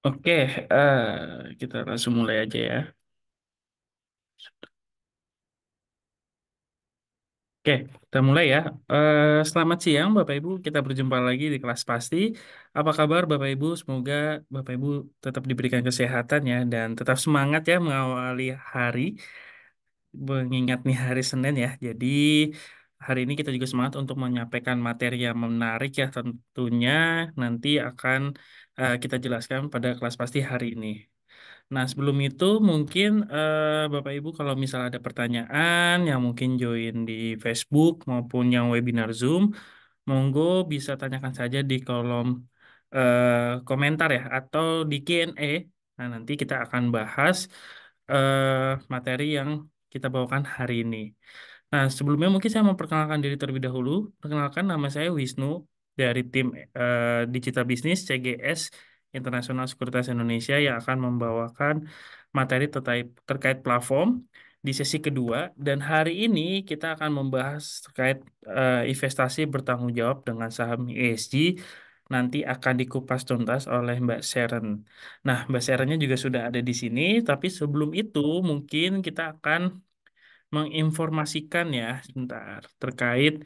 Oke, kita langsung mulai aja ya. Oke, kita mulai ya. Selamat siang, Bapak Ibu. Kita berjumpa lagi di kelas pasti. Apa kabar, Bapak Ibu? Semoga Bapak Ibu tetap diberikan kesehatan ya dan tetap semangat ya mengawali hari. Mengingat nih hari Senin ya. Jadi hari ini kita juga semangat untuk menyampaikan materi yang menarik ya tentunya nanti akan kita jelaskan pada kelas pasti hari ini. Nah, sebelum itu mungkin Bapak Ibu kalau misalnya ada pertanyaan yang mungkin join di Facebook maupun yang webinar Zoom, monggo bisa tanyakan saja di kolom komentar ya atau di Q&A. Nah, nanti kita akan bahas materi yang kita bawakan hari ini. Nah, sebelumnya mungkin saya memperkenalkan diri terlebih dahulu. Perkenalkan nama saya Wisnu dari tim Digital Business CGS Internasional Sekuritas Indonesia yang akan membawakan materi terkait platform di sesi kedua. Dan hari ini kita akan membahas terkait investasi bertanggung jawab dengan saham ESG. Nanti akan dikupas tuntas oleh Mbak Sharon. Nah, Mbak Sharonnya juga sudah ada di sini, tapi sebelum itu mungkin kita akan menginformasikan ya sebentar terkait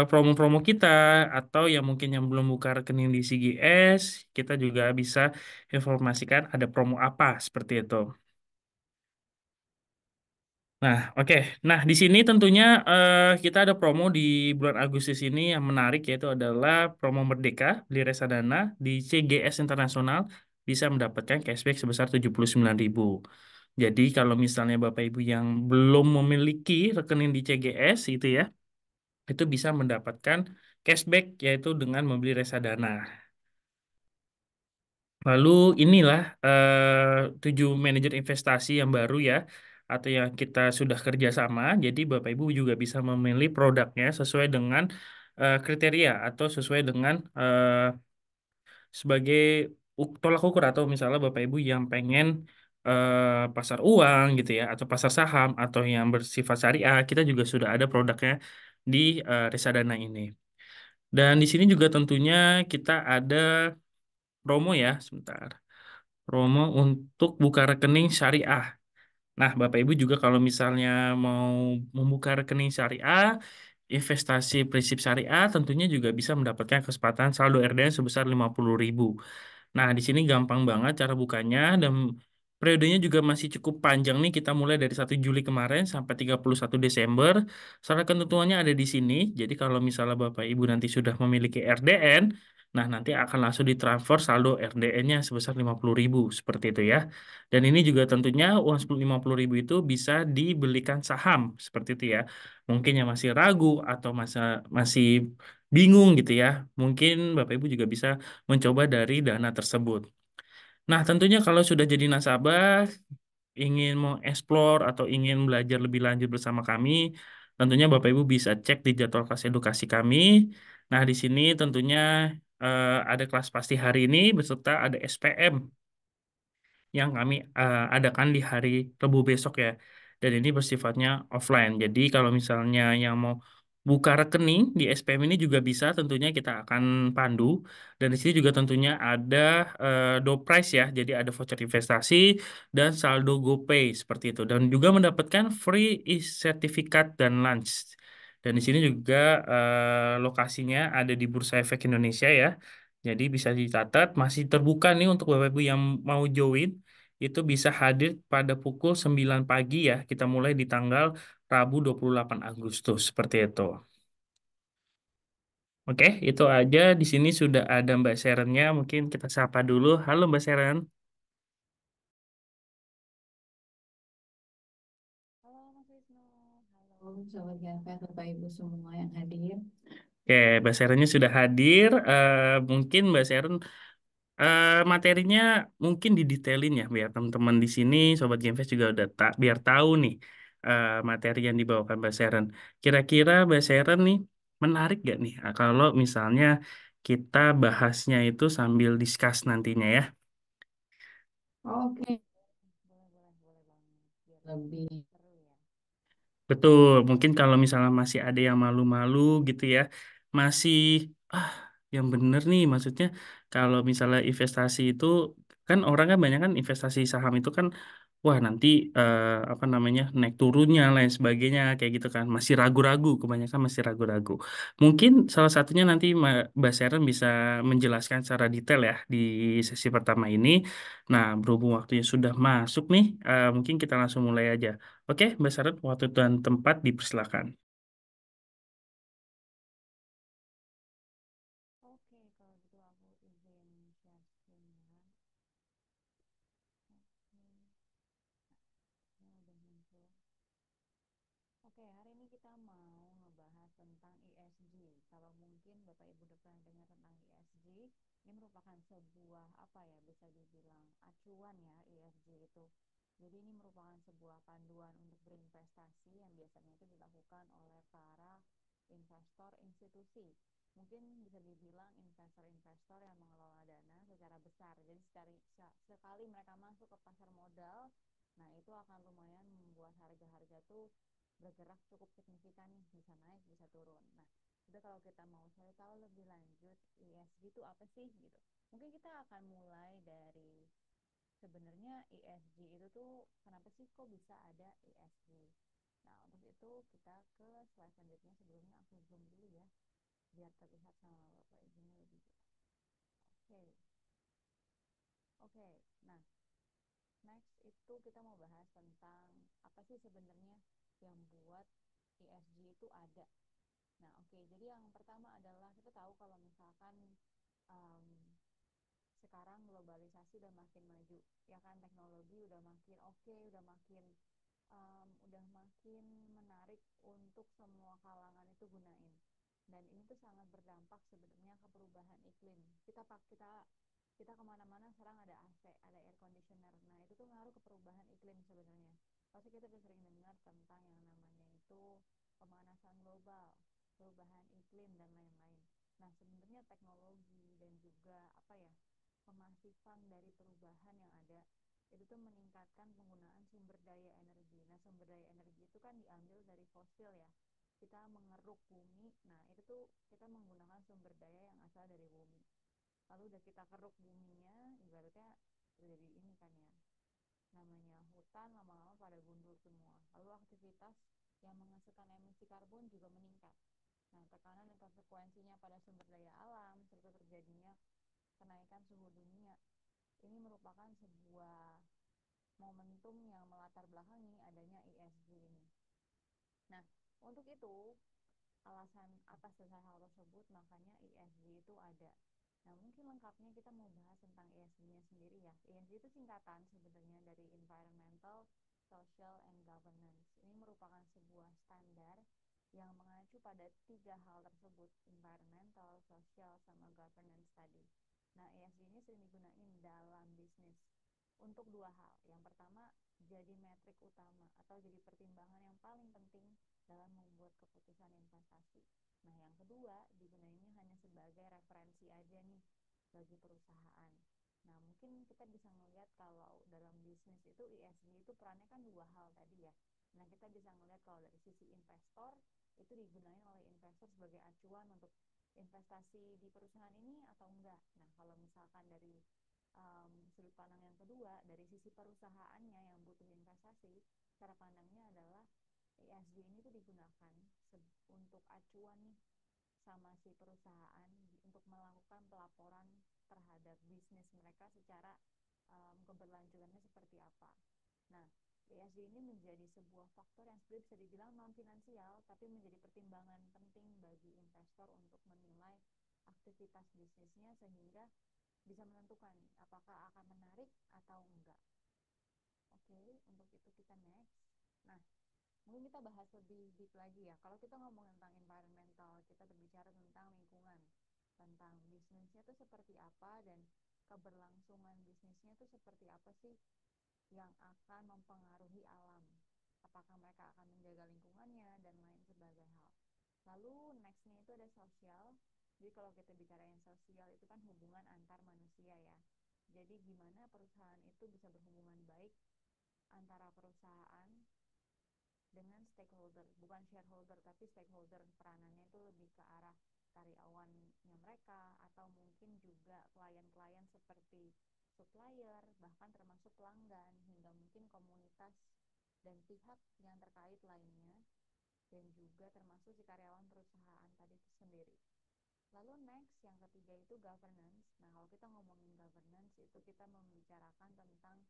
promo-promo kita atau yang mungkin yang belum buka rekening di CGS, kita juga bisa informasikan ada promo apa seperti itu. Nah, oke. Nah, di sini tentunya kita ada promo di bulan Agustus ini yang menarik yaitu adalah promo Merdeka beli reksadana di CGS Internasional bisa mendapatkan cashback sebesar 79.000. Jadi kalau misalnya Bapak Ibu yang belum memiliki rekening di CGS itu ya, itu bisa mendapatkan cashback yaitu dengan membeli reksadana. Lalu inilah 7 manajer investasi yang baru ya, atau yang kita sudah kerjasama. Jadi Bapak Ibu juga bisa memilih produknya sesuai dengan kriteria atau sesuai dengan sebagai tolak ukur atau misalnya Bapak Ibu yang pengen pasar uang gitu ya, atau pasar saham atau yang bersifat syariah, kita juga sudah ada produknya di Reksadana ini. Dan di sini juga tentunya kita ada promo ya, sebentar. Promo untuk buka rekening syariah. Nah, Bapak Ibu juga kalau misalnya mau membuka rekening syariah, investasi prinsip syariah tentunya juga bisa mendapatkan kesempatan saldo RDN sebesar 50.000. Nah, di sini gampang banget cara bukanya dan periodenya juga masih cukup panjang nih. Kita mulai dari 1 Juli kemarin sampai 31 Desember. Syarat ketentuannya ada di sini. Jadi kalau misalnya Bapak Ibu nanti sudah memiliki RDN, nah nanti akan langsung ditransfer saldo RDN-nya sebesar 50.000 seperti itu ya. Dan ini juga tentunya uang 50.000 itu bisa dibelikan saham seperti itu ya. Mungkin yang masih ragu atau masih bingung gitu ya. Mungkin Bapak Ibu juga bisa mencoba dari dana tersebut. Nah, tentunya kalau sudah jadi nasabah, ingin mau explore atau ingin belajar lebih lanjut bersama kami, tentunya Bapak Ibu bisa cek di jadwal kelas edukasi kami. Nah, di sini tentunya ada kelas pasti hari ini beserta ada SPM yang kami adakan di hari Rabu besok ya. Dan ini bersifatnya offline. Jadi kalau misalnya yang mau buka rekening di SPM ini juga bisa tentunya kita akan pandu. Dan di sini juga tentunya ada door prize ya. Jadi ada voucher investasi dan saldo GoPay seperti itu. Dan juga mendapatkan free sertifikat dan lunch. Dan di sini juga lokasinya ada di Bursa Efek Indonesia ya. Jadi bisa dicatat masih terbuka nih untuk Bapak Ibu yang mau join itu bisa hadir pada pukul 9 pagi ya. Kita mulai di tanggal Rabu 28 Agustus seperti itu. Oke, itu aja. Di sini sudah ada Mbak Sharonnya. Mungkin kita sapa dulu. Halo Mbak Sharon. Halo Mas Wisnu, halo Sobat Gafet, Bapak Ibu semua yang hadir. Oke, Mbak Sharonnya sudah hadir. Mungkin Mbak Sharon materinya mungkin didetailin ya biar teman-teman di sini Sobat Gamefest juga udah tak biar tahu nih materi yang dibawakan Mbak Sharon. Kira-kira Mbak Sharon nih menarik gak nih kalau misalnya kita bahasnya itu sambil discuss nantinya ya. Oke, boleh banget. Biar lebih seru ya. Betul, mungkin kalau misalnya masih ada yang malu-malu gitu ya, masih ah yang bener nih maksudnya Kalau misalnya investasi itu kan orang kan banyak kan investasi saham itu kan wah nanti apa namanya naik turunnya lain sebagainya kayak gitu kan masih ragu-ragu kebanyakan masih ragu-ragu. Mungkin salah satunya nanti Mbak Sharon bisa menjelaskan secara detail ya di sesi pertama ini. Nah, berhubung waktunya sudah masuk nih, mungkin kita langsung mulai aja. Oke, Mbak Sharon, waktu dan tempat dipersilakan. Oke, kalau gitu aku izin share screen ya. Oke, ini udah muncul. Oke, hari ini kita mau ngebahas tentang ESG. Kalau mungkin Bapak Ibu udah pernah dengar tentang ESG, ini merupakan sebuah apa ya, bisa dibilang acuan ya ESG itu. Jadi ini merupakan sebuah panduan untuk berinvestasi yang biasanya itu dilakukan oleh para investor institusi. Mungkin bisa dibilang investor-investor yang mengelola dana secara besar. Jadi sekali mereka masuk ke pasar modal, nah itu akan lumayan membuat harga-harga tuh bergerak cukup signifikan nih, bisa naik, bisa turun. Nah, udah kalau kita mau cari tahu lebih lanjut ESG itu apa sih gitu. Mungkin kita akan mulai dari sebenarnya ESG itu tuh kenapa sih kok bisa ada ESG. Nah, untuk itu kita ke slide selanjutnya. Sebelumnya aku zoom dulu ya, biar terlihat sama Bapak Ibunya lebih jelas. Oke, oke. Nah, next itu kita mau bahas tentang apa sih sebenarnya yang buat ESG itu ada. Nah, oke. Jadi yang pertama adalah kita tahu kalau misalkan um, sekarang globalisasi udah makin maju, ya kan teknologi udah makin oke, udah makin menarik untuk semua kalangan itu gunain. Dan ini tuh sangat berdampak sebenarnya ke perubahan iklim. Kita kemana-mana sekarang ada AC, ada air conditioner. Nah itu tuh ngaruh ke perubahan iklim sebenarnya. Pasti kita udah sering dengar tentang yang namanya itu pemanasan global, perubahan iklim dan lain-lain. Nah sebenarnya teknologi dan juga apa ya kemasifan dari perubahan yang ada itu tuh meningkatkan penggunaan sumber daya energi. Nah, sumber daya energi itu kan diambil dari fosil ya. Kita mengeruk bumi, nah itu tuh kita menggunakan sumber daya yang asal dari bumi. Lalu udah kita keruk buminya, ibaratnya jadi ini kan ya, namanya hutan lama-lama pada gundul semua. Lalu aktivitas yang menghasilkan emisi karbon juga meningkat. Nah, tekanan dan konsekuensinya pada sumber daya alam serta terjadinya kenaikan suhu dunia ini merupakan sebuah momentum yang melatar belakangi adanya ESG ini. Nah, untuk itu, alasan atas dasar hal tersebut, makanya ESG itu ada. Nah, mungkin lengkapnya kita mau bahas tentang ESG-nya sendiri ya. ESG itu singkatan sebenarnya dari Environmental, Social, and Governance. Ini merupakan sebuah standar yang mengacu pada tiga hal tersebut, environmental, social, sama governance tadi. Nah, ESG ini sering digunakan dalam bisnis untuk dua hal. Yang pertama, jadi metrik utama atau jadi pertimbangan yang paling penting dalam membuat keputusan investasi. Nah, yang kedua, digunainnya hanya sebagai referensi aja nih bagi perusahaan. Nah, mungkin kita bisa melihat kalau dalam bisnis itu ESG itu perannya kan dua hal tadi ya. Nah, kita bisa melihat kalau dari sisi investor, itu digunakan oleh investor sebagai acuan untuk investasi di perusahaan ini atau enggak. Nah, kalau misalkan dari sudut pandang yang kedua, dari sisi perusahaannya yang butuh investasi, cara pandangnya adalah ESG ini tuh digunakan untuk acuan nih sama si perusahaan untuk melakukan pelaporan terhadap bisnis mereka secara keberlanjutannya seperti apa. Nah, ESG ini menjadi sebuah faktor yang sebenarnya bisa dibilang non finansial, tapi menjadi pertimbangan penting bagi investor untuk menilai aktivitas bisnisnya sehingga bisa menentukan apakah akan menarik atau enggak. Oke, untuk itu kita next. Nah, mungkin kita bahas lebih deep lagi ya. Kalau kita ngomong tentang environmental, kita berbicara tentang lingkungan, tentang bisnisnya itu seperti apa dan keberlangsungan bisnisnya itu seperti apa sih yang akan mempengaruhi alam. Apakah mereka akan menjaga lingkungannya dan lain sebagainya hal. Lalu nextnya itu ada sosial. Jadi kalau kita bicarain sosial itu kan hubungan antar manusia ya. Jadi gimana perusahaan itu bisa berhubungan baik antara perusahaan dengan stakeholder, bukan shareholder tapi stakeholder peranannya itu lebih ke arah karyawannya mereka, atau mungkin juga klien-klien seperti supplier, bahkan termasuk pelanggan, hingga mungkin komunitas dan pihak yang terkait lainnya, dan juga termasuk si karyawan perusahaan tadi itu sendiri. Lalu next, yang ketiga itu governance. Nah, kalau kita ngomongin governance, itu kita membicarakan tentang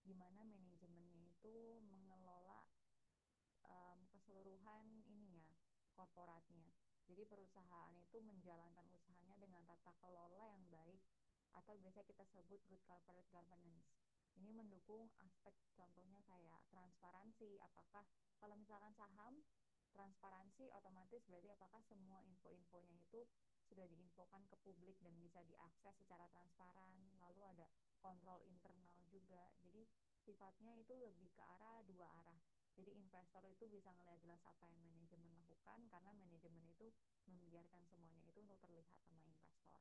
gimana manajemennya itu mengelola keseluruhan ini ya, korporatnya. Jadi perusahaan itu menjalankan usahanya dengan tata kelola yang baik, atau biasa kita sebut good corporate governance. Ini mendukung aspek contohnya kayak transparansi, apakah kalau misalkan saham, transparansi otomatis berarti apakah semua info-infonya itu sudah diinfokan ke publik dan bisa diakses secara transparan. Lalu ada kontrol internal juga. Jadi sifatnya itu lebih ke arah dua arah. Jadi investor itu bisa ngelihat jelas apa yang manajemen lakukan, karena manajemen itu membiarkan semuanya itu untuk terlihat sama investor.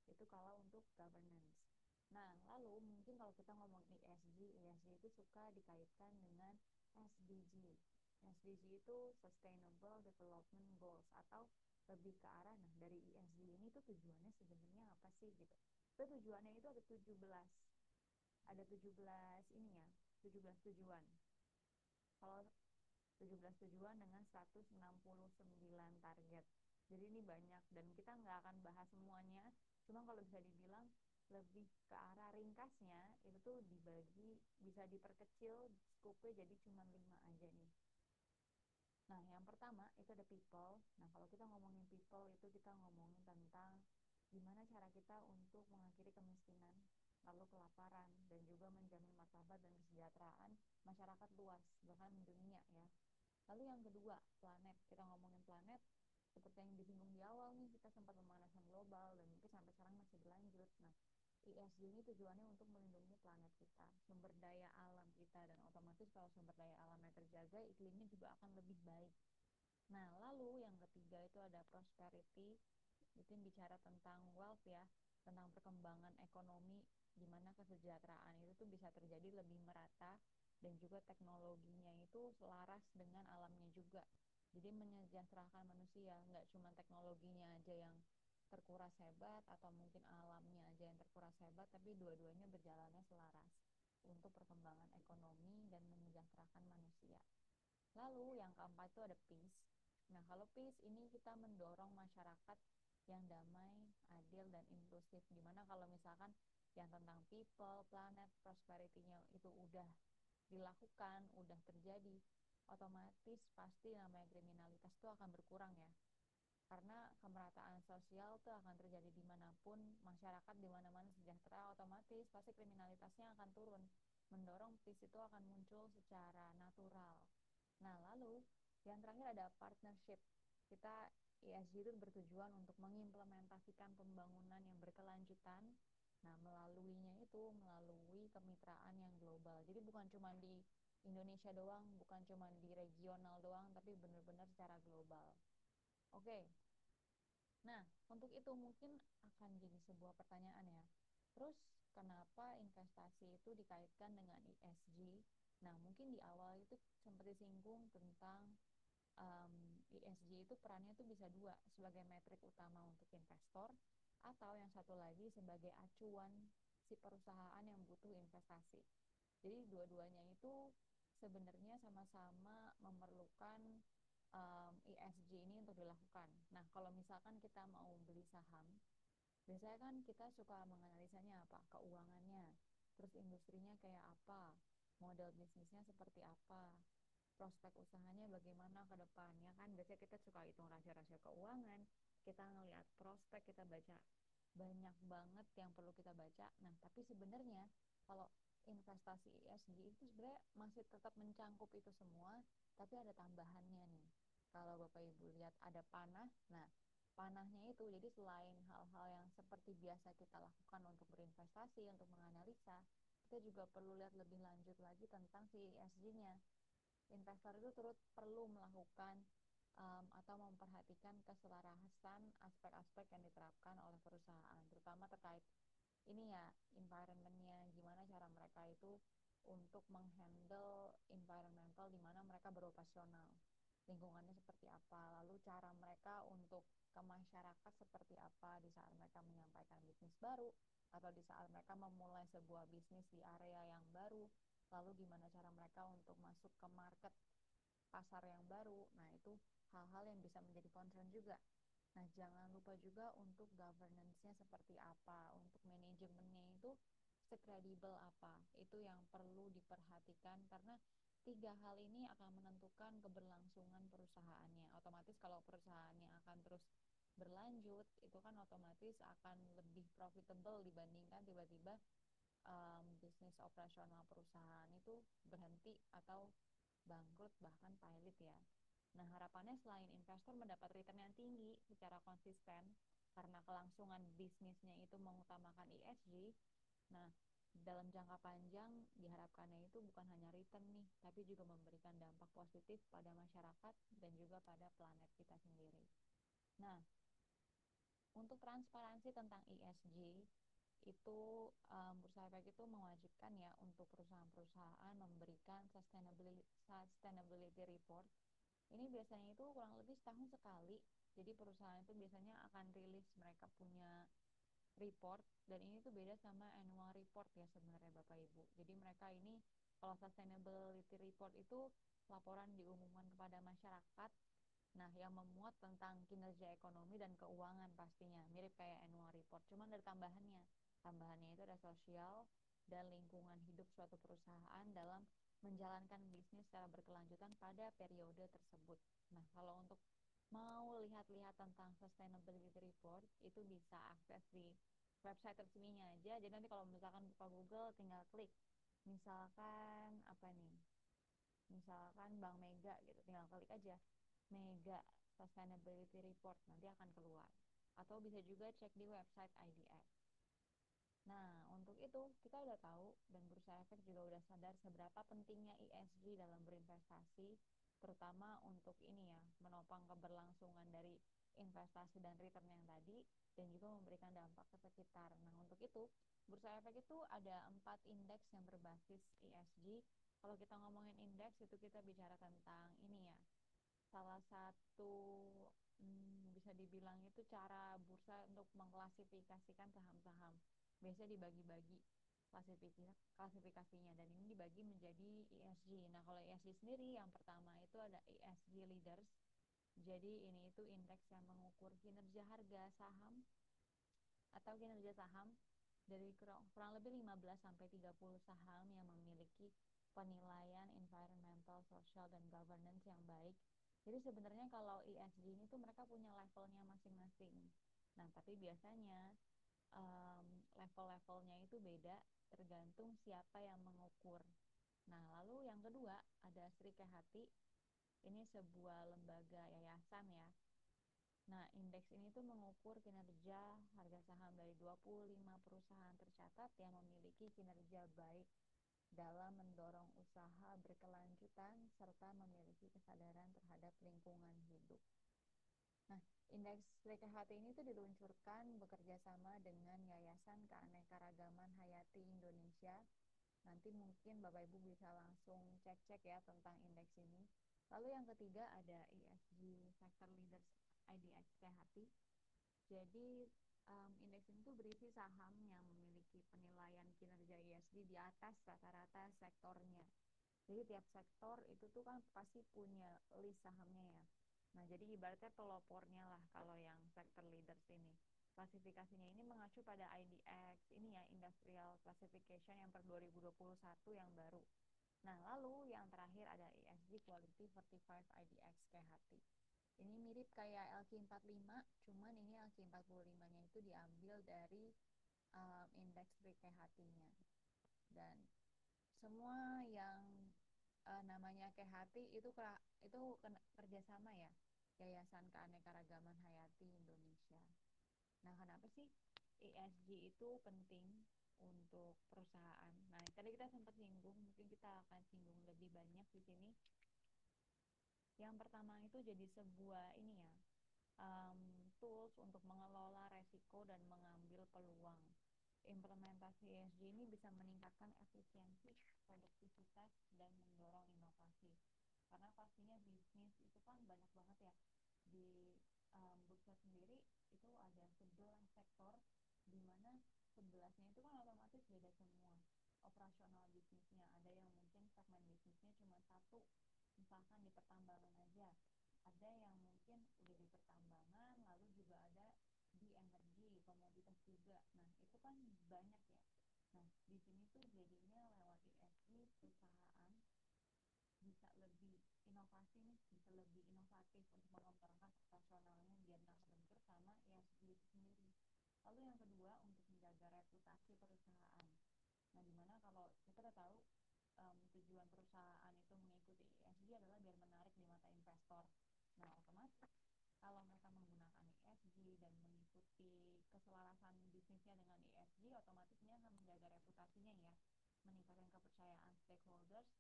Itu kalau untuk governance. Nah, lalu mungkin kalau kita ngomong ESG, ESG itu suka dikaitkan dengan SDG. SDG itu Sustainable Development Goals, atau lebih ke arah, nah dari ESG ini tuh tujuannya sebenarnya apa sih gitu. Itu tujuannya itu ada 17 ini ya, 17 tujuan. Kalau 17 tujuan dengan 169 target. Jadi ini banyak dan kita nggak akan bahas semuanya. Cuma kalau bisa dibilang lebih ke arah ringkasnya itu tuh dibagi, bisa diperkecil skopnya jadi cuma 5 aja nih. Nah, yang pertama itu ada people. Nah, kalau kita ngomongin people itu kita ngomongin tentang gimana cara kita untuk mengakhiri kemiskinan, lalu kelaparan, dan juga menjamin martabat dan kesejahteraan masyarakat luas, bahkan dunia ya. Lalu yang kedua, planet. Kita ngomongin planet, seperti yang disinggung di awal nih, kita sempat pemanasan global dan mungkin sampai sekarang masih berlanjut. Nah, ESG ini tujuannya untuk melindungi planet kita, sumber daya alam kita, dan otomatis kalau sumber daya alamnya terjaga, iklimnya juga akan lebih baik. Nah, lalu yang ketiga itu ada prosperity. Itu bicara tentang wealth ya, tentang perkembangan ekonomi, di mana kesejahteraan itu tuh bisa terjadi lebih merata, dan juga teknologinya itu selaras dengan alamnya juga. Jadi menyejahterakan manusia, nggak cuma teknologinya aja yang terkuras hebat, atau mungkin alamnya aja yang terkuras hebat, tapi dua-duanya berjalannya selaras untuk perkembangan ekonomi dan menyejahterakan manusia. Lalu yang keempat itu ada peace. Nah, kalau peace ini kita mendorong masyarakat yang damai, adil, dan inklusif. Dimana kalau misalkan yang tentang people, planet, prosperity-nya itu udah dilakukan, udah terjadi, otomatis pasti namanya kriminalitas itu akan berkurang ya. Karena kemerataan sosial itu akan terjadi dimanapun, masyarakat dimana-mana sejahtera, otomatis pasti kriminalitasnya akan turun. Mendorong peace itu akan muncul secara natural. Nah, lalu yang terakhir ada partnership. Kita ESG itu bertujuan untuk mengimplementasikan pembangunan yang berkelanjutan. Nah, melaluinya itu melalui kemitraan yang global. Jadi bukan cuma di Indonesia doang, bukan cuma di regional doang, tapi benar-benar secara global. Oke. Nah, untuk itu mungkin akan jadi sebuah pertanyaan ya. Terus kenapa investasi itu dikaitkan dengan ESG? Nah, mungkin di awal itu sempat disinggung tentang ESG itu perannya itu bisa dua, sebagai metrik utama untuk investor, atau yang satu lagi sebagai acuan si perusahaan yang butuh investasi. Jadi dua-duanya itu sebenarnya sama-sama memerlukan ESG ini untuk dilakukan. Nah, kalau misalkan kita mau beli saham, biasanya kan kita suka menganalisanya apa? Keuangannya, terus industrinya kayak apa, model bisnisnya seperti apa, prospek usahanya bagaimana ke depannya kan. Biasanya kita suka hitung rasio-rasio keuangan, kita ngelihat prospek, kita baca banyak banget yang perlu kita baca. Nah, tapi sebenarnya kalau investasi ESG itu sebenarnya masih tetap mencangkup itu semua, tapi ada tambahannya nih. Kalau Bapak Ibu lihat ada panah, nah panahnya itu jadi selain hal-hal yang seperti biasa kita lakukan untuk berinvestasi, untuk menganalisa, kita juga perlu lihat lebih lanjut lagi tentang si ESG-nya. Investor itu turut perlu melakukan atau memperhatikan keselarasan aspek-aspek yang diterapkan oleh perusahaan, terutama terkait ini ya, environment-nya, gimana cara mereka itu untuk menghandle environmental di mana mereka beroperasional. lingkungannya seperti apa, lalu cara mereka untuk ke masyarakat seperti apa di saat mereka menyampaikan bisnis baru atau di saat mereka memulai sebuah bisnis di area yang baru, lalu gimana cara mereka untuk masuk ke market pasar yang baru. Nah, itu hal-hal yang bisa menjadi concern juga. Nah, jangan lupa juga untuk governance-nya seperti apa, untuk manajemennya itu sekredibel apa. Itu yang perlu diperhatikan karena tiga hal ini akan menentukan keberlangsungan perusahaannya. Otomatis kalau perusahaannya akan terus berlanjut, itu kan otomatis akan lebih profitable dibandingkan tiba-tiba bisnis operasional perusahaan itu berhenti atau bangkrut bahkan pilot ya. Nah, harapannya selain investor mendapat return yang tinggi secara konsisten karena kelangsungan bisnisnya itu mengutamakan ESG, nah dalam jangka panjang diharapkannya itu bukan hanya return nih, tapi juga memberikan dampak positif pada masyarakat dan juga pada planet kita sendiri. Nah, untuk transparansi tentang ESG itu Bursa Efek itu mewajibkan ya untuk perusahaan-perusahaan memberikan sustainability report. Ini biasanya itu kurang lebih setahun sekali. Jadi perusahaan itu biasanya akan rilis mereka punya report dan ini tuh beda sama annual report ya sebenarnya Bapak Ibu. Jadi mereka ini kalau sustainability report itu laporan diumumkan kepada masyarakat. Nah, yang memuat tentang kinerja ekonomi dan keuangan pastinya mirip kayak annual report. Cuman ada tambahannya. Tambahannya itu ada sosial dan lingkungan hidup suatu perusahaan dalam menjalankan bisnis secara berkelanjutan pada periode tersebut. Nah, kalau untuk mau lihat-lihat tentang sustainability report itu bisa akses di website resminya aja. Jadi nanti kalau misalkan buka Google tinggal klik misalkan apa nih? Misalkan Bank Mega gitu, tinggal klik aja Mega Sustainability Report nanti akan keluar. Atau bisa juga cek di website IDX. Nah, untuk itu kita udah tahu dan Bursa Efek juga udah sadar seberapa pentingnya ESG dalam berinvestasi, terutama untuk ini ya, menopang keberlangsungan dari investasi dan return yang tadi, dan juga memberikan dampak ke sekitar. Nah, untuk itu, Bursa Efek itu ada 4 indeks yang berbasis ESG. Kalau kita ngomongin indeks, itu kita bicara tentang ini ya, salah satu bisa dibilang itu cara bursa untuk mengklasifikasikan saham-saham. Biasanya dibagi-bagi klasifikasinya dan ini dibagi menjadi ESG. Nah, kalau ESG sendiri yang pertama itu ada ESG Leaders. Jadi ini itu indeks yang mengukur kinerja harga saham atau kinerja saham dari kurang lebih 15 sampai 30 saham yang memiliki penilaian environmental, social dan governance yang baik. Jadi sebenarnya kalau ESG ini tuh mereka punya levelnya masing-masing. Nah, tapi biasanya level-levelnya itu beda tergantung siapa yang mengukur. Nah, lalu yang kedua ada Sri Kehati. Ini sebuah lembaga yayasan ya. Nah, indeks ini tuh mengukur kinerja harga saham dari 25 perusahaan tercatat yang memiliki kinerja baik dalam mendorong usaha berkelanjutan serta memiliki kesadaran terhadap lingkungan hidup. Nah, indeks PKHT ini tuh diluncurkan bekerja sama dengan Yayasan Keanekaragaman Hayati Indonesia. Nanti mungkin Bapak Ibu bisa langsung cek-cek ya tentang indeks ini. Lalu yang ketiga ada ESG Sector Leaders IDX Kehati. Jadi indeks ini tuh berisi saham yang memiliki penilaian kinerja ESG di atas rata-rata sektornya. Jadi tiap sektor itu tuh kan pasti punya list sahamnya ya. Nah, jadi ibaratnya pelopornya lah kalau yang sector leaders ini. Klasifikasinya ini mengacu pada IDX, ini ya Industrial Classification yang per 2021 yang baru. Nah, lalu yang terakhir ada ESG Quality Certified IDX KHT. Ini mirip kayak LQ45, cuman ini LQ45-nya itu diambil dari indeks KHT-nya. Dan semua yang namanya KHT itu kerjasama ya Yayasan Keanekaragaman Hayati Indonesia. Nah, kenapa sih ESG itu penting untuk perusahaan? Nah, tadi kita sempat singgung, mungkin kita akan singgung lebih banyak di sini. Yang pertama itu jadi sebuah ini ya tools untuk mengelola resiko dan mengambil peluang. Implementasi ESG ini bisa meningkatkan efisiensi, produktivitas, dan mendorong inovasi. karena pastinya bisnis itu kan banyak banget ya di bursa sendiri. Itu ada 11 sektor, di mana 11-nya itu kan otomatis beda semua operasional bisnisnya. Ada yang mungkin segmen bisnisnya cuma satu, misalkan di pertambangan aja, ada yang mungkin udah di pertambangan, lalu juga ada di energi komoditas juga. Nah itu kan banyak ya. Nah di sini tuh jadinya lewat ESG perusahaan bisa lebih inovasi nih, bisa lebih inovatif untuk mengembangkan operasionalnya biar nggak bentur sama ESG itu sendiri. Lalu yang kedua, untuk menjaga reputasi perusahaan. Nah, dimana kalau kita udah tahu tujuan perusahaan itu mengikuti ESG adalah biar menarik di mata investor. Nah, otomatis kalau mereka menggunakan ESG dan mengikuti keselarasan bisnisnya dengan ESG, otomatis ini akan menjaga reputasinya ya, meningkatkan kepercayaan stakeholders,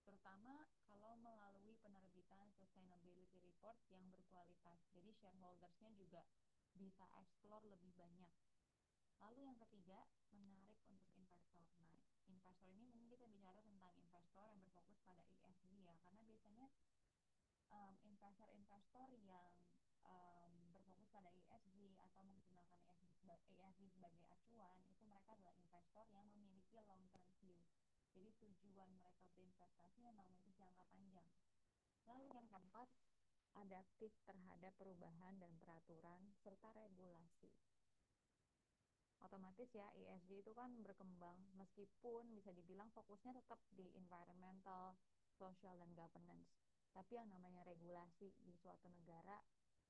terutama kalau melalui penerbitan sustainability report yang berkualitas. Jadi shareholdersnya juga bisa explore lebih banyak. Lalu yang ketiga, menarik untuk investor. Nah, investor ini mungkin kita bicara tentang investor yang berfokus pada ESG ya, karena biasanya investor-investor yang berfokus pada ESG atau menggunakan ESG sebagai acuan, itu mereka adalah investor yang memiliki long term view. Jadi tujuan mereka berinvestasi memang untuk jangka panjang. Lalu yang keempat, adaptif terhadap perubahan dan peraturan serta regulasi. Otomatis ya ESG itu kan berkembang, meskipun bisa dibilang fokusnya tetap di environmental, social, dan governance. Tapi yang namanya regulasi di suatu negara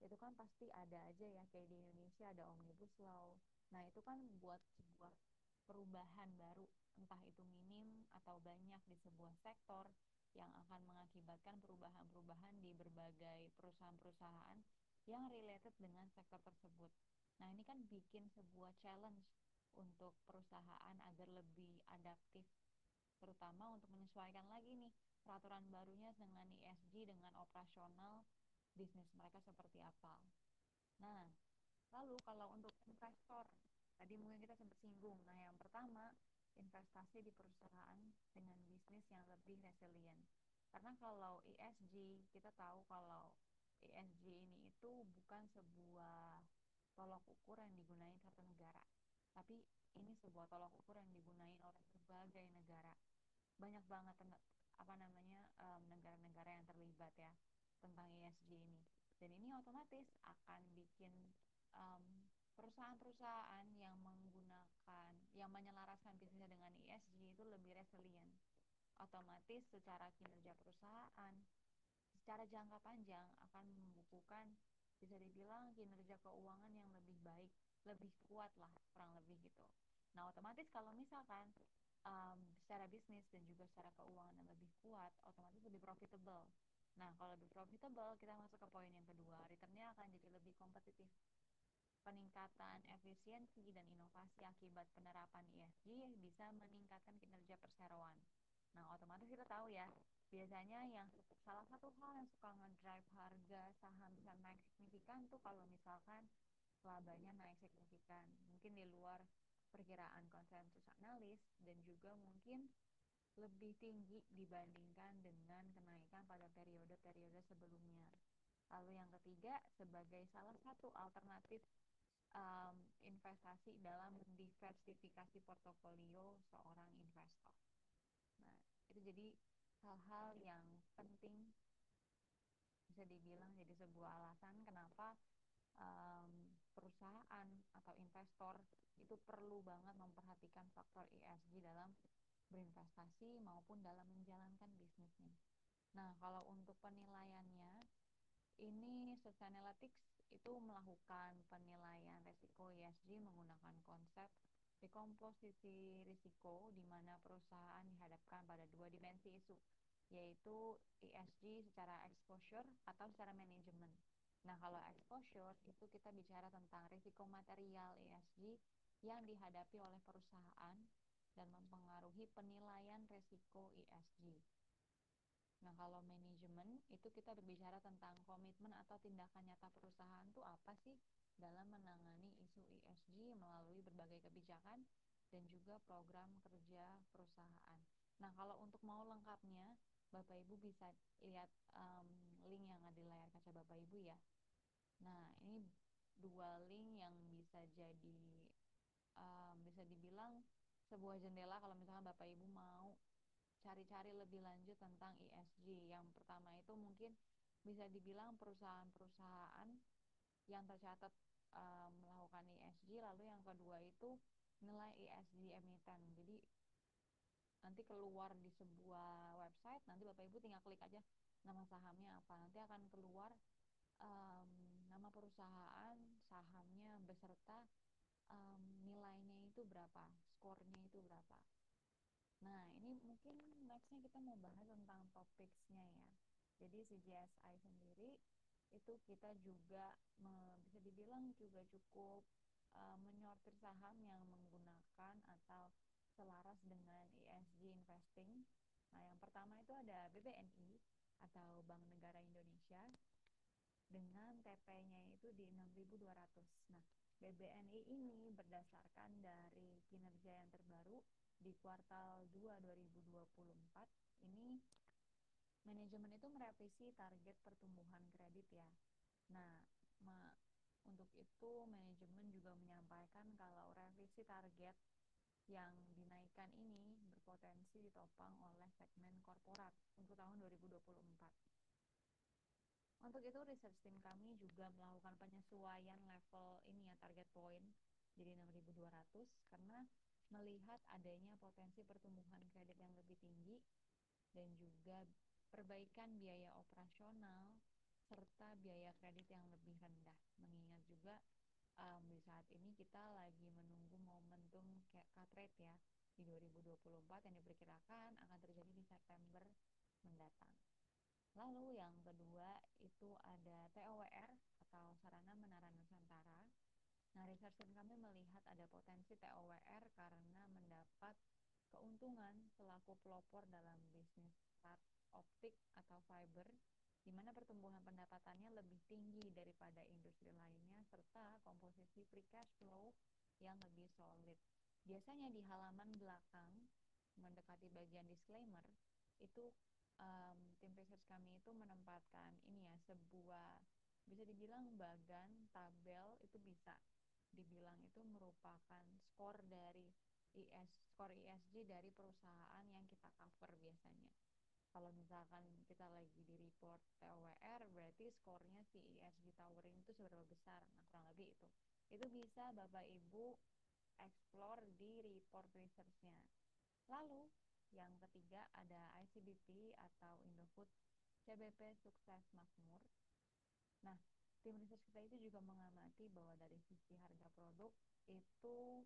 itu kan pasti ada aja ya, kayak di Indonesia ada Omnibus Law. Nah itu kan buat sebuah perubahan baru, entah itu minim atau banyak di sebuah sektor, yang akan mengakibatkan perubahan-perubahan di berbagai perusahaan-perusahaan yang related dengan sektor tersebut. Nah, ini kan bikin sebuah challenge untuk perusahaan agar lebih adaptif, terutama untuk menyesuaikan lagi nih peraturan barunya dengan ESG, dengan operasional bisnis mereka seperti apa. Nah, lalu kalau untuk investor, tadi mungkin kita sempat singgung. Nah, yang pertama, investasi di perusahaan dengan bisnis yang lebih resilient. Karena kalau ESG, kita tahu kalau ESG ini itu bukan sebuah tolok ukur yang digunakan satu negara, tapi ini sebuah tolok ukur yang digunakan oleh berbagai negara. Banyak banget apa namanya negara-negara yang terlibat ya tentang ESG ini. Dan ini otomatis akan bikin um, perusahaan-perusahaan yang menggunakan, yang menyelaraskan bisnisnya dengan ESG itu lebih resilient. Otomatis secara kinerja perusahaan, secara jangka panjang akan membukukan, bisa dibilang kinerja keuangan yang lebih baik, lebih kuat lah kurang lebih gitu. Nah otomatis kalau misalkan secara bisnis dan juga secara keuangan yang lebih kuat, otomatis lebih profitable. Nah kalau lebih profitable, kita masuk ke poin yang kedua, returnnya akan jadi lebih kompetitif. Peningkatan efisiensi dan inovasi akibat penerapan ESG bisa meningkatkan kinerja perseroan. Nah, otomatis kita tahu ya, biasanya yang salah satu hal yang suka ngedrive harga saham bisa naik signifikan tuh kalau misalkan labanya naik signifikan. Mungkin di luar perkiraan konsensus analis dan juga mungkin lebih tinggi dibandingkan dengan kenaikan pada periode-periode sebelumnya. Lalu yang ketiga, sebagai salah satu alternatif investasi dalam mendiversifikasi portofolio seorang investor. Nah, itu jadi hal-hal yang penting, bisa dibilang jadi sebuah alasan kenapa perusahaan atau investor itu perlu banget memperhatikan faktor ESG dalam berinvestasi maupun dalam menjalankan bisnisnya. Nah, kalau untuk penilaiannya, ini Sustainalytics itu melakukan penilaian risiko ESG menggunakan konsep dekomposisi risiko, di mana perusahaan dihadapkan pada dua dimensi isu, yaitu ESG secara exposure atau secara manajemen. Nah, kalau exposure itu kita bicara tentang risiko material ESG yang dihadapi oleh perusahaan dan mempengaruhi penilaian risiko ESG. Nah, kalau manajemen itu kita berbicara tentang komitmen atau tindakan nyata perusahaan itu apa sih dalam menangani isu ESG melalui berbagai kebijakan dan juga program kerja perusahaan. Nah, kalau untuk mau lengkapnya, Bapak Ibu bisa lihat link yang ada di layar kaca Bapak Ibu ya. Nah, ini dua link yang bisa dibilang sebuah jendela kalau misalkan Bapak Ibu mau cari-cari lebih lanjut tentang ESG. Yang pertama itu mungkin bisa dibilang perusahaan-perusahaan yang tercatat melakukan ESG, lalu yang kedua itu nilai ESG emiten. Jadi nanti keluar di sebuah website, nanti Bapak Ibu tinggal klik aja nama sahamnya apa, nanti akan keluar um, nama perusahaan, sahamnya beserta nilainya itu berapa, skornya itu berapa. Nah, ini mungkin nextnya kita mau bahas tentang topiknya ya. Jadi si GSI sendiri itu kita juga bisa dibilang juga cukup menyortir saham yang menggunakan atau selaras dengan ESG investing. Nah, yang pertama itu ada BBNI atau Bank Negara Indonesia dengan TP-nya itu di 6.200. Nah, BBNI ini berdasarkan dari kinerja yang terbaru di kuartal 2 2024 ini manajemen itu merevisi target pertumbuhan kredit ya. Nah, untuk itu manajemen juga menyampaikan kalau revisi target yang dinaikkan ini berpotensi ditopang oleh segmen korporat untuk tahun 2024. Untuk itu research team kami juga melakukan penyesuaian level ini ya target point jadi 6.200 karena melihat adanya potensi pertumbuhan kredit yang lebih tinggi dan juga perbaikan biaya operasional serta biaya kredit yang lebih rendah. Mengingat juga di saat ini kita lagi menunggu momentum cut rate ya di 2024 yang diperkirakan akan terjadi di September mendatang. Lalu yang kedua itu ada TOWR atau Sarana Menara Nusantara. Nah, research kami melihat ada potensi TOWR karena mendapat keuntungan selaku pelopor dalam bisnis start optik atau fiber, di mana pertumbuhan pendapatannya lebih tinggi daripada industri lainnya, serta komposisi free cash flow yang lebih solid. Biasanya di halaman belakang, mendekati bagian disclaimer, itu tim research kami itu menempatkan ini ya, sebuah bisa dibilang bagan tabel itu bisa dibilang itu merupakan skor ESG dari perusahaan yang kita cover biasanya. Kalau misalkan kita lagi di report TOWR berarti skornya si ESG Towering itu seberapa besar. Nah, kurang lebih itu. Itu bisa Bapak Ibu explore di report research-nya. Lalu yang ketiga ada ICBP atau Indofood CBP Sukses Makmur. Nah, tim research kita itu juga mengamati bahwa dari sisi harga produk itu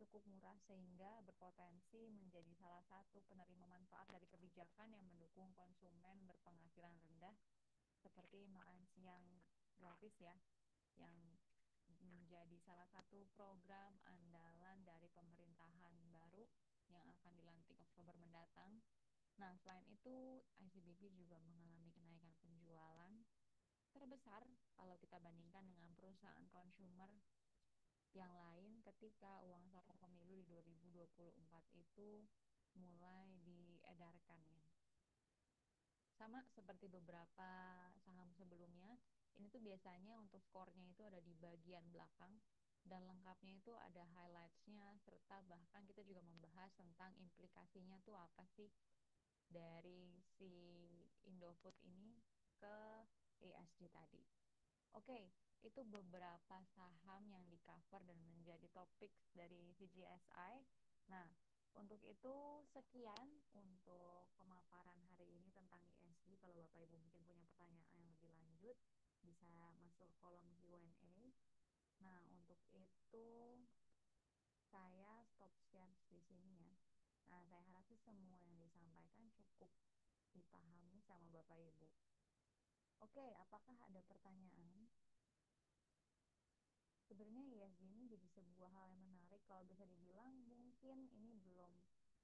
cukup murah sehingga berpotensi menjadi salah satu penerima manfaat dari kebijakan yang mendukung konsumen berpenghasilan rendah seperti makan siang gratis ya, yang menjadi salah satu program andalan dari pemerintahan baru yang akan dilantik Oktober mendatang. Nah, selain itu, ICBP juga mengalami kenaikan penjualan terbesar kalau kita bandingkan dengan perusahaan consumer yang lain ketika uang saku pemilu di 2024 itu mulai diedarkan ya. Sama seperti beberapa saham sebelumnya, ini tuh biasanya untuk skornya itu ada di bagian belakang dan lengkapnya itu ada highlightsnya serta bahkan kita juga membahas tentang implikasinya tuh apa sih dari si Indofood ini ke ESG tadi. Oke, itu beberapa saham yang di cover dan menjadi topik dari CGSI. Nah, untuk itu sekian untuk pemaparan hari ini tentang ESG. Kalau Bapak Ibu mungkin punya pertanyaan yang lebih lanjut, bisa masuk kolom Q&A. Nah, untuk itu saya stop share di sini ya. Nah, saya harap sih semua yang disampaikan cukup dipahami sama Bapak Ibu. Oke, apakah ada pertanyaan? Sebenarnya ESG ini jadi sebuah hal yang menarik. Kalau bisa dibilang mungkin ini belum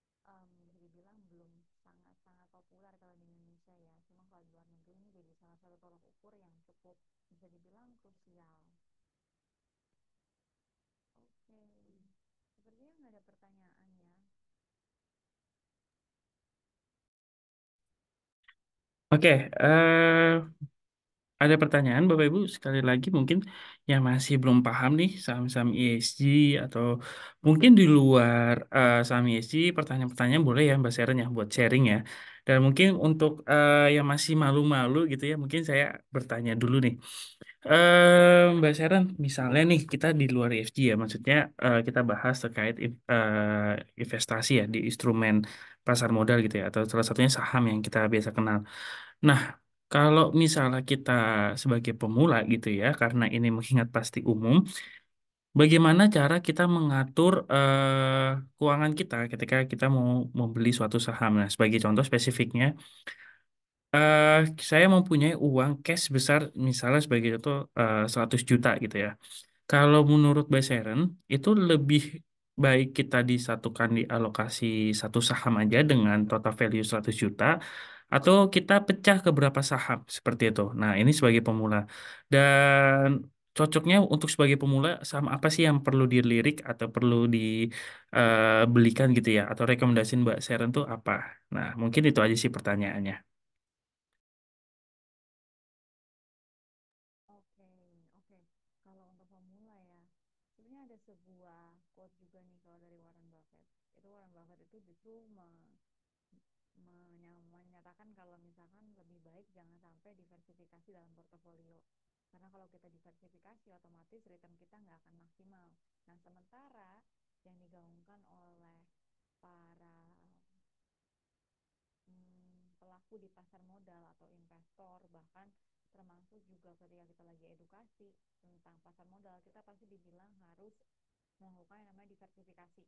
bisa dibilang belum sangat-sangat populer kalau di Indonesia ya. Cuma kalau di luar negeri ini jadi salah satu tolak ukur yang cukup bisa dibilang krusial. Oke, sepertinya nggak ada pertanyaan ya. Oke, ada pertanyaan Bapak Ibu sekali lagi mungkin yang masih belum paham nih saham-saham ESG atau mungkin di luar saham ESG pertanyaan-pertanyaan boleh ya Mbak Sharon ya buat sharing ya. Dan mungkin untuk yang masih malu-malu gitu ya mungkin saya bertanya dulu nih. Mbak Sharon, misalnya nih kita di luar ESG ya, maksudnya kita bahas terkait investasi ya di instrumen pasar modal gitu ya, atau salah satunya saham yang kita biasa kenal. Nah, kalau misalnya kita sebagai pemula gitu ya, karena ini mengingat pasti umum, bagaimana cara kita mengatur keuangan kita ketika kita mau membeli suatu saham? Nah, sebagai contoh spesifiknya, eh saya mempunyai uang cash besar, misalnya sebagai contoh 100 juta gitu ya. Kalau menurut Mbak Sharon, itu lebih baik kita disatukan di alokasi satu saham aja dengan total value 100 juta, atau kita pecah ke beberapa saham seperti itu. Nah, ini sebagai pemula. Dan cocoknya untuk sebagai pemula, saham apa sih yang perlu dilirik atau perlu dibelikan gitu ya? Atau rekomendasi Mbak Sharon tuh apa? Nah, mungkin itu aja sih pertanyaannya. Oke, oke. Kalau untuk pemula ya, sebenarnya ada sebuah quote juga nih kalau dari Warren Buffett. Itu Warren Buffett itu justru menyatakan kalau misalkan lebih baik jangan sampai diversifikasi dalam portofolio. Karena kalau kita diversifikasi, otomatis return kita nggak akan maksimal. Nah, sementara yang digaungkan oleh para pelaku di pasar modal atau investor, bahkan termasuk juga ketika kita lagi edukasi tentang pasar modal, kita pasti dibilang harus melakukan yang namanya diversifikasi.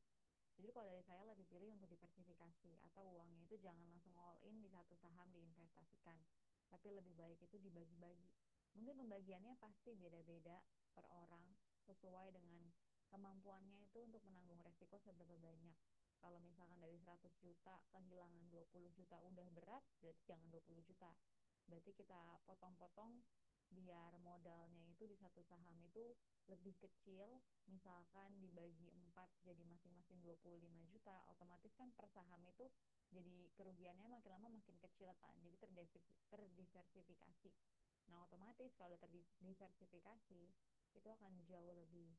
Jadi kalau dari saya lebih pilih untuk diversifikasi atau uangnya itu jangan langsung all in di satu saham diinvestasikan, tapi lebih baik itu dibagi-bagi. Mungkin pembagiannya pasti beda-beda per orang sesuai dengan kemampuannya itu untuk menanggung resiko seberapa banyak. Kalau misalkan dari 100 juta kehilangan 20 juta udah berat, berarti jangan 20 juta. Berarti kita potong-potong biar modalnya itu di satu saham itu lebih kecil, misalkan dibagi 4 jadi masing-masing 25 juta, otomatis kan per saham itu jadi kerugiannya makin lama makin kecil kan, jadi terdiversifikasi. Nah, otomatis kalau terdiversifikasi itu akan jauh lebih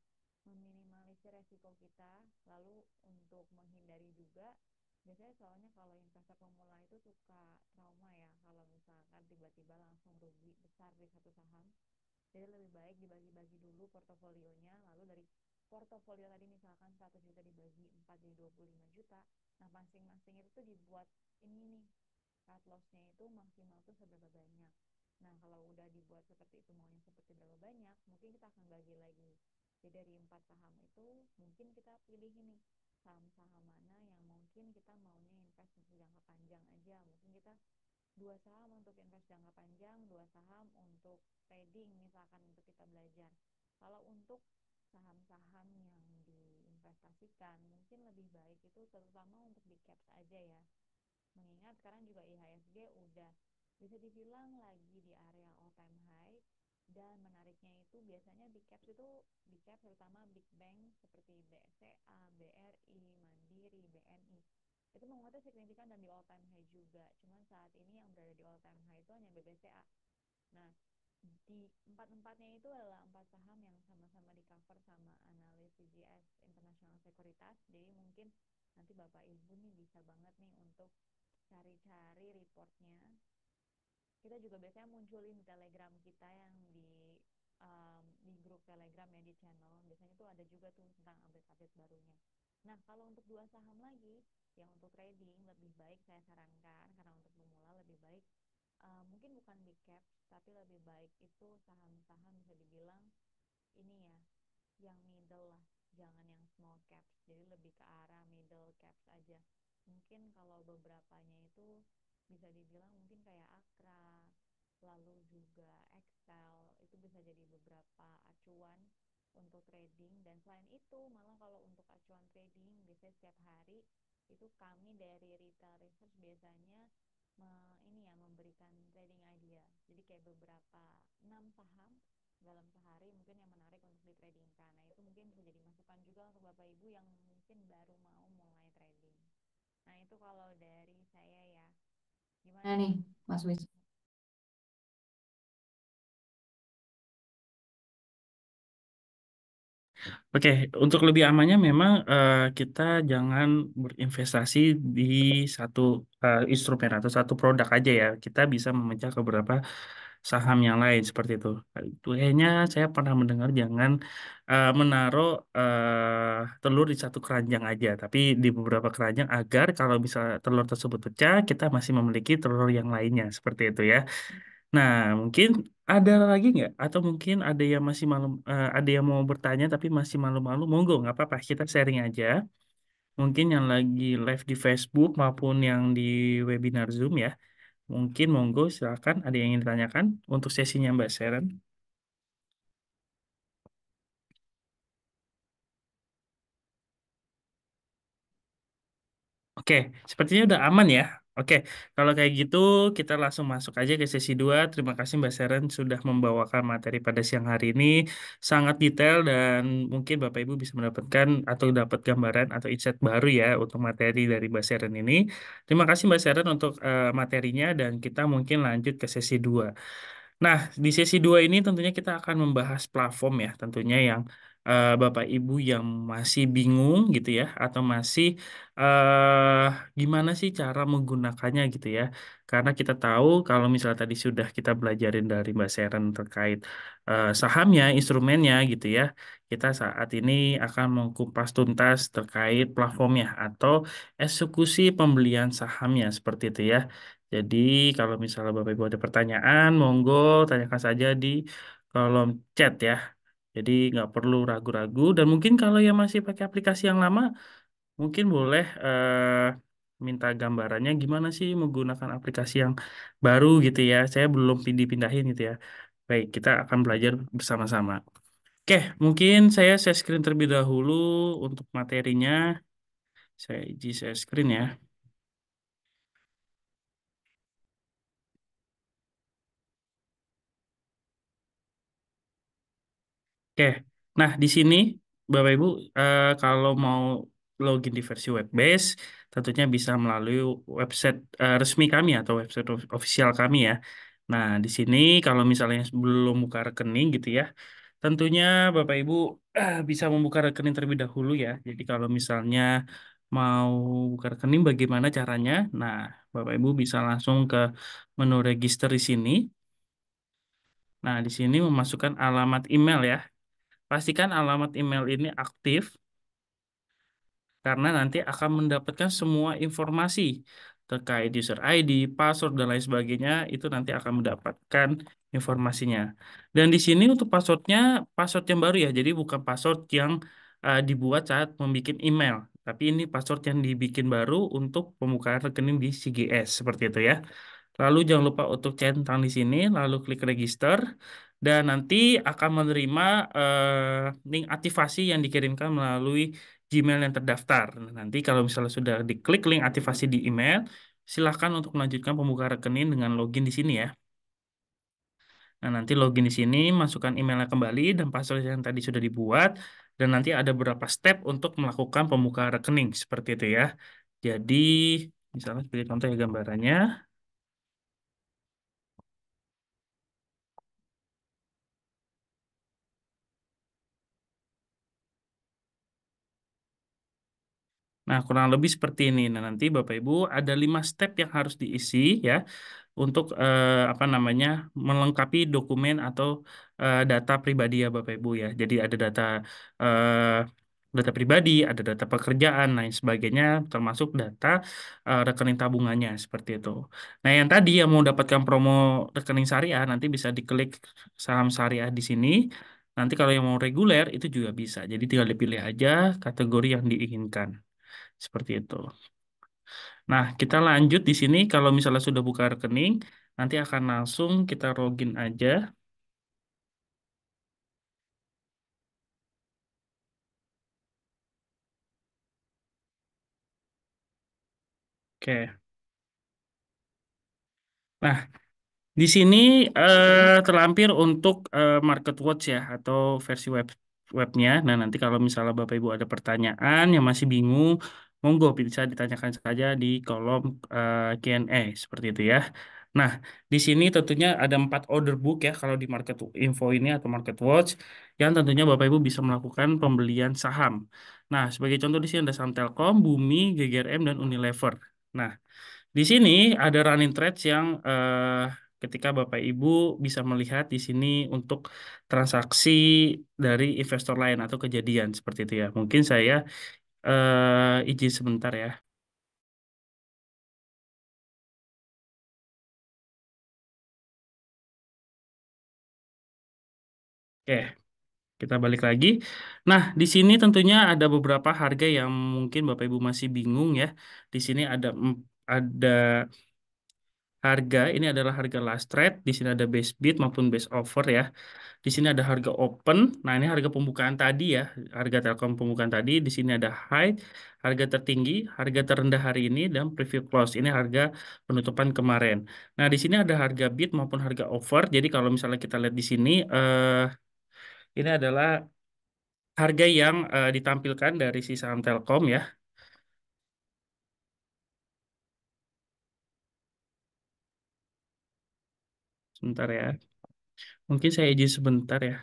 meminimalisir resiko kita. Lalu untuk menghindari juga, biasanya soalnya kalau investor pemula itu suka trauma ya kalau misalkan tiba-tiba langsung rugi besar di satu saham. Jadi lebih baik dibagi-bagi dulu portofolionya, lalu dari portofolio tadi misalkan 100 juta dibagi 4 jadi 25 juta. Nah, masing-masing itu tuh dibuat ini nih, cut loss-nya itu maksimal tuh seberapa banyak. Nah, kalau udah dibuat seperti itu maunya seperti berapa banyak, mungkin kita akan bagi lagi. Jadi dari 4 saham itu mungkin kita pilih ini saham-saham mana yang mungkin kita maunya invest untuk jangka panjang aja. Mungkin kita 2 saham untuk invest jangka panjang, 2 saham untuk trading misalkan untuk kita belajar. Kalau untuk saham-saham yang diinvestasikan mungkin lebih baik itu terutama untuk di caps aja ya. Mengingat sekarang juga IHSG udah bisa dibilang lagi di area all time high, dan menariknya itu biasanya di caps itu di caps terutama big bank seperti BCA, BRI, Mandiri, BNI itu menguatnya signifikan dan di all time high juga. Cuman saat ini yang berada di all time high itu hanya BBCA. Nah, di empat-empatnya itu adalah 4 saham yang sama-sama di cover sama analis CGS International Sekuritas. Jadi mungkin nanti Bapak Ibu nih bisa banget nih untuk cari-cari reportnya. Kita juga biasanya munculin di Telegram kita yang di grup Telegram ya, di channel. Biasanya tuh ada juga tuh tentang update-update barunya. Nah, kalau untuk 2 saham lagi yang untuk trading lebih baik saya sarankan, karena untuk pemula lebih baik mungkin bukan big caps tapi lebih baik itu saham-saham bisa dibilang ini ya, yang middle lah, jangan yang small caps, jadi lebih ke arah middle caps aja. Mungkin kalau beberapanya itu bisa dibilang mungkin kayak Akra, lalu juga Excel, itu bisa jadi beberapa acuan untuk trading. Dan selain itu malah kalau untuk acuan trading biasanya setiap hari itu kami dari Retail Research biasanya ini ya memberikan trading idea. Jadi kayak beberapa 6 saham dalam sehari mungkin yang menarik untuk ditradingkan. Nah, itu mungkin bisa jadi masukan juga untuk Bapak Ibu yang mungkin baru mau mulai trading. Nah, itu kalau dari saya ya. Gimana nih, Mas Wis? Oke, untuk lebih amannya memang kita jangan berinvestasi di satu instrumen atau satu produk aja ya. Kita bisa memecah ke beberapa saham yang lain seperti itu. Itu kayaknya saya pernah mendengar jangan menaruh telur di satu keranjang aja, tapi di beberapa keranjang agar kalau bisa telur tersebut pecah, kita masih memiliki telur yang lainnya seperti itu ya. Nah, mungkin ada lagi nggak? Atau mungkin ada yang masih malu, ada yang mau bertanya tapi masih malu-malu, monggo nggak apa-apa, kita sharing aja. Mungkin yang lagi live di Facebook maupun yang di webinar Zoom ya. Mungkin monggo silakan ada yang ingin ditanyakan untuk sesinya Mbak Sharon. Oke, sepertinya udah aman ya. Oke, kalau kayak gitu kita langsung masuk aja ke sesi 2. Terima kasih Mbak Sharon sudah membawakan materi pada siang hari ini. Sangat detail dan mungkin Bapak Ibu bisa mendapatkan atau dapat gambaran atau insight baru ya untuk materi dari Mbak Sharon ini. Terima kasih Mbak Sharon untuk materinya dan kita mungkin lanjut ke sesi 2. Nah, di sesi 2 ini tentunya kita akan membahas platform ya, tentunya yang Bapak Ibu yang masih bingung gitu ya, atau masih eh gimana sih cara menggunakannya gitu ya. Karena kita tahu kalau misalnya tadi sudah kita belajarin dari Mbak Sharon terkait sahamnya, instrumennya gitu ya. Kita saat ini akan mengkupas tuntas terkait platformnya atau eksekusi pembelian sahamnya seperti itu ya. Jadi kalau misalnya Bapak Ibu ada pertanyaan, monggo tanyakan saja di kolom chat ya. Jadi nggak perlu ragu-ragu. Dan mungkin kalau yang masih pakai aplikasi yang lama, mungkin boleh minta gambarannya gimana sih menggunakan aplikasi yang baru gitu ya. Saya belum pindah-pindahin gitu ya. Baik, kita akan belajar bersama-sama. Oke, mungkin saya share screen terlebih dahulu untuk materinya. Saya izin share screen ya. Oke, nah di sini Bapak Ibu kalau mau login di versi web base tentunya bisa melalui website resmi kami atau website official kami ya. Nah di sini kalau misalnya belum buka rekening gitu ya, tentunya Bapak Ibu bisa membuka rekening terlebih dahulu ya. Jadi kalau misalnya mau buka rekening bagaimana caranya? Nah Bapak Ibu bisa langsung ke menu register di sini. Nah di sini memasukkan alamat email ya. Pastikan alamat email ini aktif karena nanti akan mendapatkan semua informasi terkait user ID, password, dan lain sebagainya. Itu nanti akan mendapatkan informasinya. Dan di sini untuk passwordnya, password yang baru ya. Jadi bukan password yang dibuat saat membuat email. Tapi ini password yang dibikin baru untuk pembukaan rekening di CGS. Seperti itu ya. Lalu jangan lupa untuk centang di sini, lalu klik register, dan nanti akan menerima link aktivasi yang dikirimkan melalui Gmail yang terdaftar. Nah, nanti kalau misalnya sudah diklik link aktivasi di email, silakan untuk melanjutkan pembukaan rekening dengan login di sini ya. Nah, nanti login di sini, masukkan emailnya kembali dan password yang tadi sudah dibuat, dan nanti ada beberapa step untuk melakukan pembukaan rekening, seperti itu ya. Jadi, misalnya sebagai contoh ya gambarannya. Nah, kurang lebih seperti ini. Nah, nanti Bapak Ibu ada 5 step yang harus diisi ya untuk apa namanya melengkapi dokumen atau data pribadi ya Bapak Ibu ya. Jadi ada data pribadi, ada data pekerjaan, lain sebagainya, termasuk data rekening tabungannya seperti itu. Nah, yang tadi yang mau dapatkan promo rekening syariah nanti bisa diklik saham syariah di sini. Nanti kalau yang mau reguler itu juga bisa. Jadi tinggal dipilih aja kategori yang diinginkan. Seperti itu. Nah, kita lanjut di sini. Kalau misalnya sudah buka rekening, nanti akan langsung kita login aja. Oke. Nah, di sini terlampir untuk Market Watch ya atau versi webnya. Nah, nanti kalau misalnya Bapak Ibu ada pertanyaan yang masih bingung, monggo bisa ditanyakan saja di kolom Q&A seperti itu ya. Nah, di sini tentunya ada 4 order book ya kalau di Market Info ini atau Market Watch yang tentunya Bapak Ibu bisa melakukan pembelian saham. Nah, sebagai contoh di sini ada saham Telkom, Bumi, GGRM, dan Unilever. Nah, di sini ada running trades yang ketika Bapak Ibu bisa melihat di sini untuk transaksi dari investor lain atau kejadian seperti itu ya. Mungkin saya izin sebentar ya. Oke, kita balik lagi. Nah, di sini tentunya ada beberapa harga yang mungkin Bapak Ibu masih bingung ya. Di sini ada harga, ini adalah harga last trade. Di sini ada base bid maupun base offer ya. Di sini ada harga open. Nah, ini harga pembukaan tadi ya, harga Telkom pembukaan tadi. Di sini ada high, harga tertinggi, harga terendah hari ini, dan preview close. Ini harga penutupan kemarin. Nah, di sini ada harga bid maupun harga offer. Jadi kalau misalnya kita lihat di sini, ini adalah harga yang ditampilkan dari si saham Telkom ya. Sebentar ya. Mungkin saya izin sebentar ya.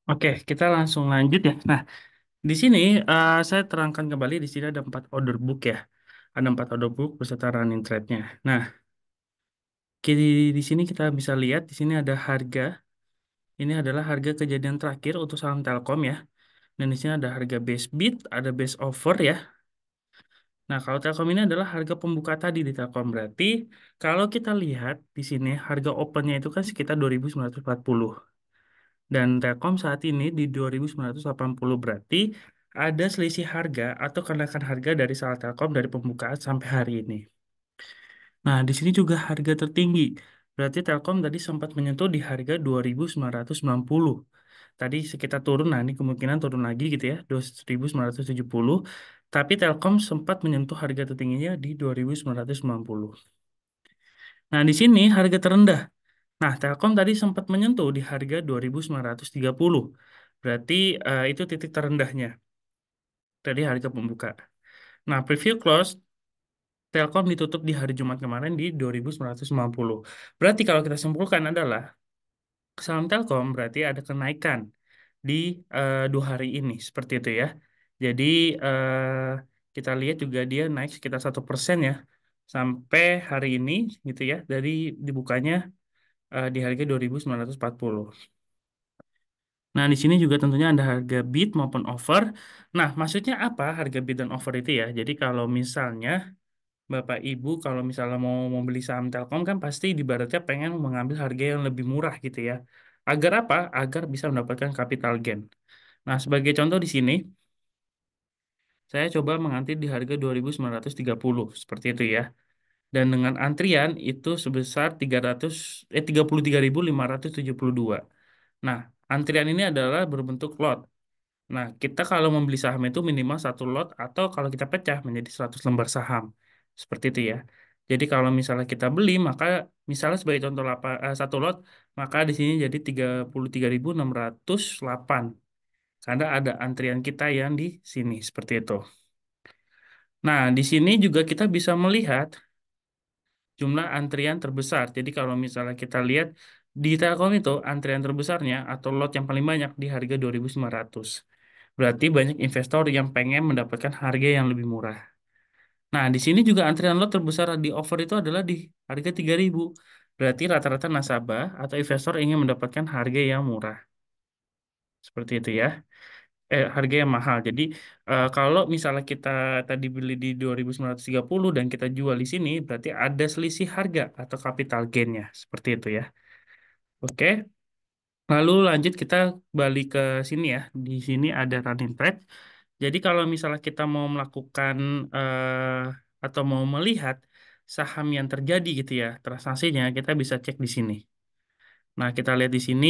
Oke, kita langsung lanjut ya. Nah, di sini saya terangkan kembali di sini ada 4 order book ya. Ada 4 order book beserta running trade-nya. Nah, di sini kita bisa lihat di sini ada harga. Ini adalah harga kejadian terakhir untuk saham Telkom ya. Dan di sini ada harga base bid, ada base offer ya. Nah, kalau Telkom ini adalah harga pembuka tadi di Telkom. Berarti kalau kita lihat di sini harga opennya itu kan sekitar 2.940. Dan Telkom saat ini di 2.980 berarti ada selisih harga atau kenaikan harga dari saham Telkom dari pembukaan sampai hari ini. Nah, di sini juga harga tertinggi. Berarti Telkom tadi sempat menyentuh di harga 2.990. Tadi sekitar turun, nah ini kemungkinan turun lagi gitu ya, 2.970. Tapi Telkom sempat menyentuh harga tertingginya di 2.990. Nah, di sini harga terendah. Nah, Telkom tadi sempat menyentuh di harga 2.930. Berarti itu titik terendahnya dari harga pembuka. Nah, preview close Telkom ditutup di hari Jumat kemarin di 2.990. Berarti kalau kita simpulkan adalah saham Telkom berarti ada kenaikan di 2 hari ini seperti itu ya. Jadi kita lihat juga dia naik sekitar 1% ya sampai hari ini gitu ya dari dibukanya di harga 2.940. Nah, di sini juga tentunya ada harga bid maupun offer. Nah, maksudnya apa harga bid dan offer itu ya? Jadi kalau misalnya Bapak Ibu kalau misalnya mau beli saham Telkom kan pasti ibaratnya pengen mengambil harga yang lebih murah gitu ya. Agar apa? Agar bisa mendapatkan capital gain. Nah, sebagai contoh di sini, saya coba mengantre di harga 2.930 seperti itu ya. Dan dengan antrian itu sebesar 33.572. Nah, antrian ini adalah berbentuk lot. Nah, kita kalau membeli saham itu minimal satu lot atau kalau kita pecah menjadi 100 lembar saham. Seperti itu ya. Jadi kalau misalnya kita beli, maka misalnya sebagai contoh satu lot, maka di sini jadi 33.608. Karena ada antrian kita yang di sini, seperti itu. Nah, di sini juga kita bisa melihat jumlah antrian terbesar. Jadi kalau misalnya kita lihat di Telkom itu antrian terbesarnya atau lot yang paling banyak di harga 2.900. Berarti banyak investor yang pengen mendapatkan harga yang lebih murah. Nah, di sini juga antrian lot terbesar di offer itu adalah di harga 3.000. Berarti rata-rata nasabah atau investor ingin mendapatkan harga yang murah. Seperti itu ya. Harga yang mahal. Jadi kalau misalnya kita tadi beli di 2.930 dan kita jual di sini, berarti ada selisih harga atau capital gain-nya. Seperti itu ya. Oke. Lalu lanjut kita balik ke sini ya. Di sini ada running trade. Jadi kalau misalnya kita mau melakukan atau mau melihat saham yang terjadi gitu ya, transaksinya kita bisa cek di sini. Nah, kita lihat di sini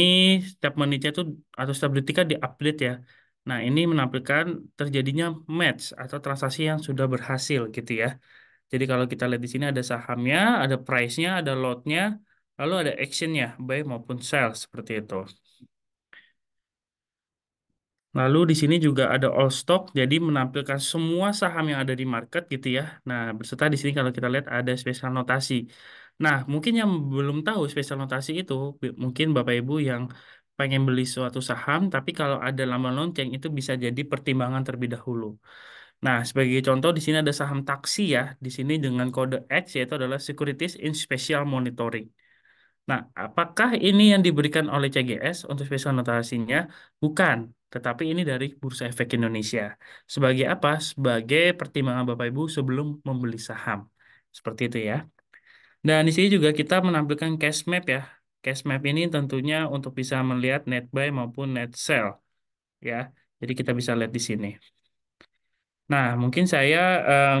setiap menitnya itu atau setiap detiknya diupdate ya. Nah, ini menampilkan terjadinya match atau transaksi yang sudah berhasil gitu ya. Jadi kalau kita lihat di sini ada sahamnya, ada price-nya, ada lot-nya, lalu ada action-nya, buy maupun sell seperti itu. Lalu di sini juga ada all stock, jadi menampilkan semua saham yang ada di market gitu ya. Nah, berserta di sini kalau kita lihat ada spesial notasi. Nah, mungkin yang belum tahu spesial notasi itu, mungkin Bapak Ibu yang pengen beli suatu saham, tapi kalau ada lamba lonceng itu bisa jadi pertimbangan terlebih dahulu. Nah, sebagai contoh di sini ada saham taksi ya, di sini dengan kode X yaitu adalah Securities in Special Monitoring. Nah, apakah ini yang diberikan oleh CGS untuk spesial notasinya? Bukan, tetapi ini dari Bursa Efek Indonesia. Sebagai apa? Sebagai pertimbangan Bapak Ibu sebelum membeli saham. Seperti itu ya. Dan di sini juga kita menampilkan cash map ya. Cash map ini tentunya untuk bisa melihat net buy maupun net sell ya. Jadi kita bisa lihat di sini. Nah, mungkin saya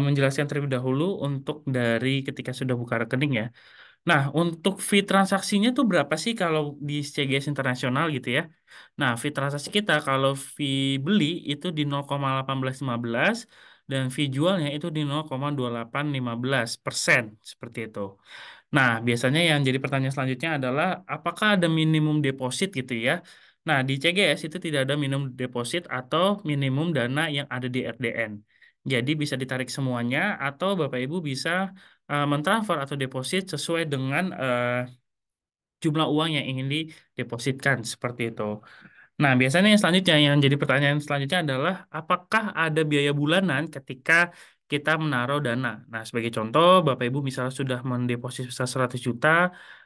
menjelaskan terlebih dahulu untuk dari ketika sudah buka rekening ya. Nah, untuk fee transaksinya tuh berapa sih kalau di CGS Internasional gitu ya? Nah, fee transaksi kita kalau fee beli itu di 0,1815 dan fee jualnya itu di 0,2815% seperti itu. Nah, biasanya yang jadi pertanyaan selanjutnya adalah apakah ada minimum deposit gitu ya? Nah, di CGS itu tidak ada minimum deposit atau minimum dana yang ada di RDN. Jadi bisa ditarik semuanya atau Bapak Ibu bisa mentransfer atau deposit sesuai dengan jumlah uang yang ingin didepositkan seperti itu. Nah, biasanya yang selanjutnya yang jadi pertanyaan selanjutnya adalah apakah ada biaya bulanan ketika kita menaruh dana? Nah, sebagai contoh, Bapak Ibu misalnya sudah mendeposit sebesar 100 juta,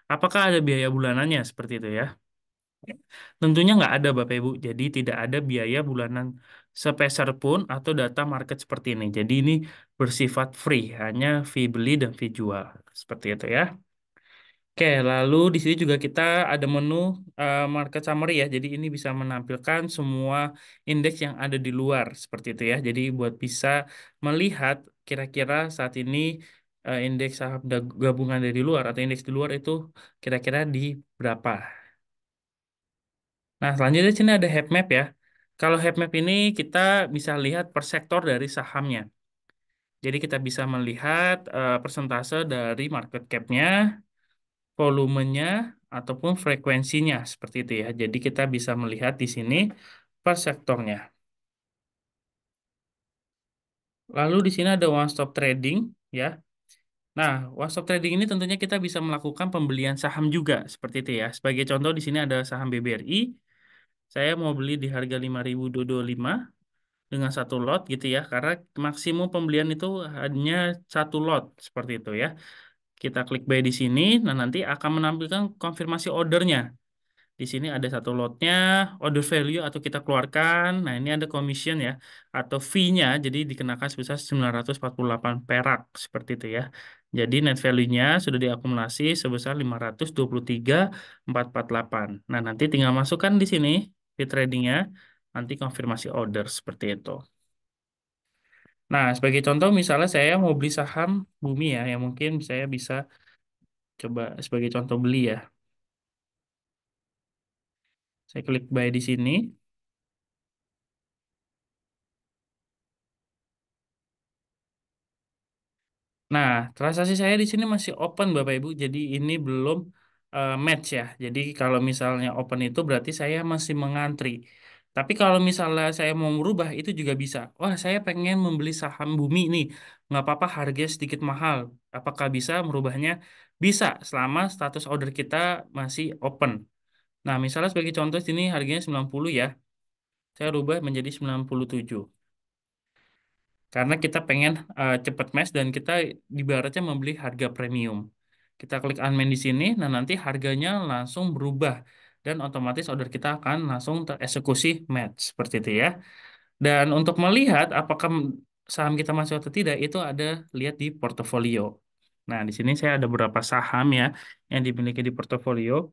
apakah ada biaya bulanannya seperti itu ya? Tentunya nggak ada Bapak Ibu, jadi tidak ada biaya bulanan sepeser pun atau data market seperti ini. Jadi ini bersifat free, hanya fee beli dan fee jual. Seperti itu ya. Oke, lalu di sini juga kita ada menu market summary ya. Jadi ini bisa menampilkan semua indeks yang ada di luar seperti itu ya. Jadi buat bisa melihat kira-kira saat ini indeks saham gabungan dari luar atau indeks di luar itu kira-kira di berapa. Nah, selanjutnya di sini ada heat map ya. Kalau heat map ini kita bisa lihat per sektor dari sahamnya. Jadi kita bisa melihat persentase dari market cap-nya, volumenya ataupun frekuensinya seperti itu ya. Jadi kita bisa melihat di sini per sektornya. Lalu di sini ada one stop trading ya. Nah, one stop trading ini tentunya kita bisa melakukan pembelian saham juga seperti itu ya. Sebagai contoh di sini ada saham BBRI. Saya mau beli di harga 5.225 dengan satu lot gitu ya. Karena maksimum pembelian itu hanya satu lot seperti itu ya. Kita klik buy di sini, nah nanti akan menampilkan konfirmasi ordernya. Di sini ada satu lotnya, order value atau kita keluarkan. Nah, ini ada commission ya, atau fee-nya, jadi dikenakan sebesar 948 perak, seperti itu ya. Jadi net value-nya sudah diakumulasi sebesar 523.448. Nah, nanti tinggal masukkan di sini fee trading-nya. nanti konfirmasi order seperti itu. Nah, sebagai contoh misalnya saya mau beli saham Bumi ya, yang mungkin saya bisa coba sebagai contoh beli ya. Saya klik buy di sini. Nah, transaksi saya di sini masih open Bapak Ibu, jadi ini belum match ya. Jadi kalau misalnya open itu berarti saya masih mengantri. Tapi kalau misalnya saya mau merubah itu juga bisa. Wah, saya pengen membeli saham Bumi nih, nggak apa-apa harganya sedikit mahal. Apakah bisa merubahnya? Bisa, selama status order kita masih open. Nah, misalnya sebagai contoh sini harganya 90 ya, saya rubah menjadi 97. Karena kita pengen cepat match dan kita ibaratnya membeli harga premium. Kita klik unmain di sini, nah nanti harganya langsung berubah dan otomatis order kita akan langsung tereksekusi match seperti itu ya. Dan untuk melihat apakah saham kita masuk atau tidak itu ada lihat di portofolio. Nah, di sini saya ada beberapa saham ya yang dimiliki di portofolio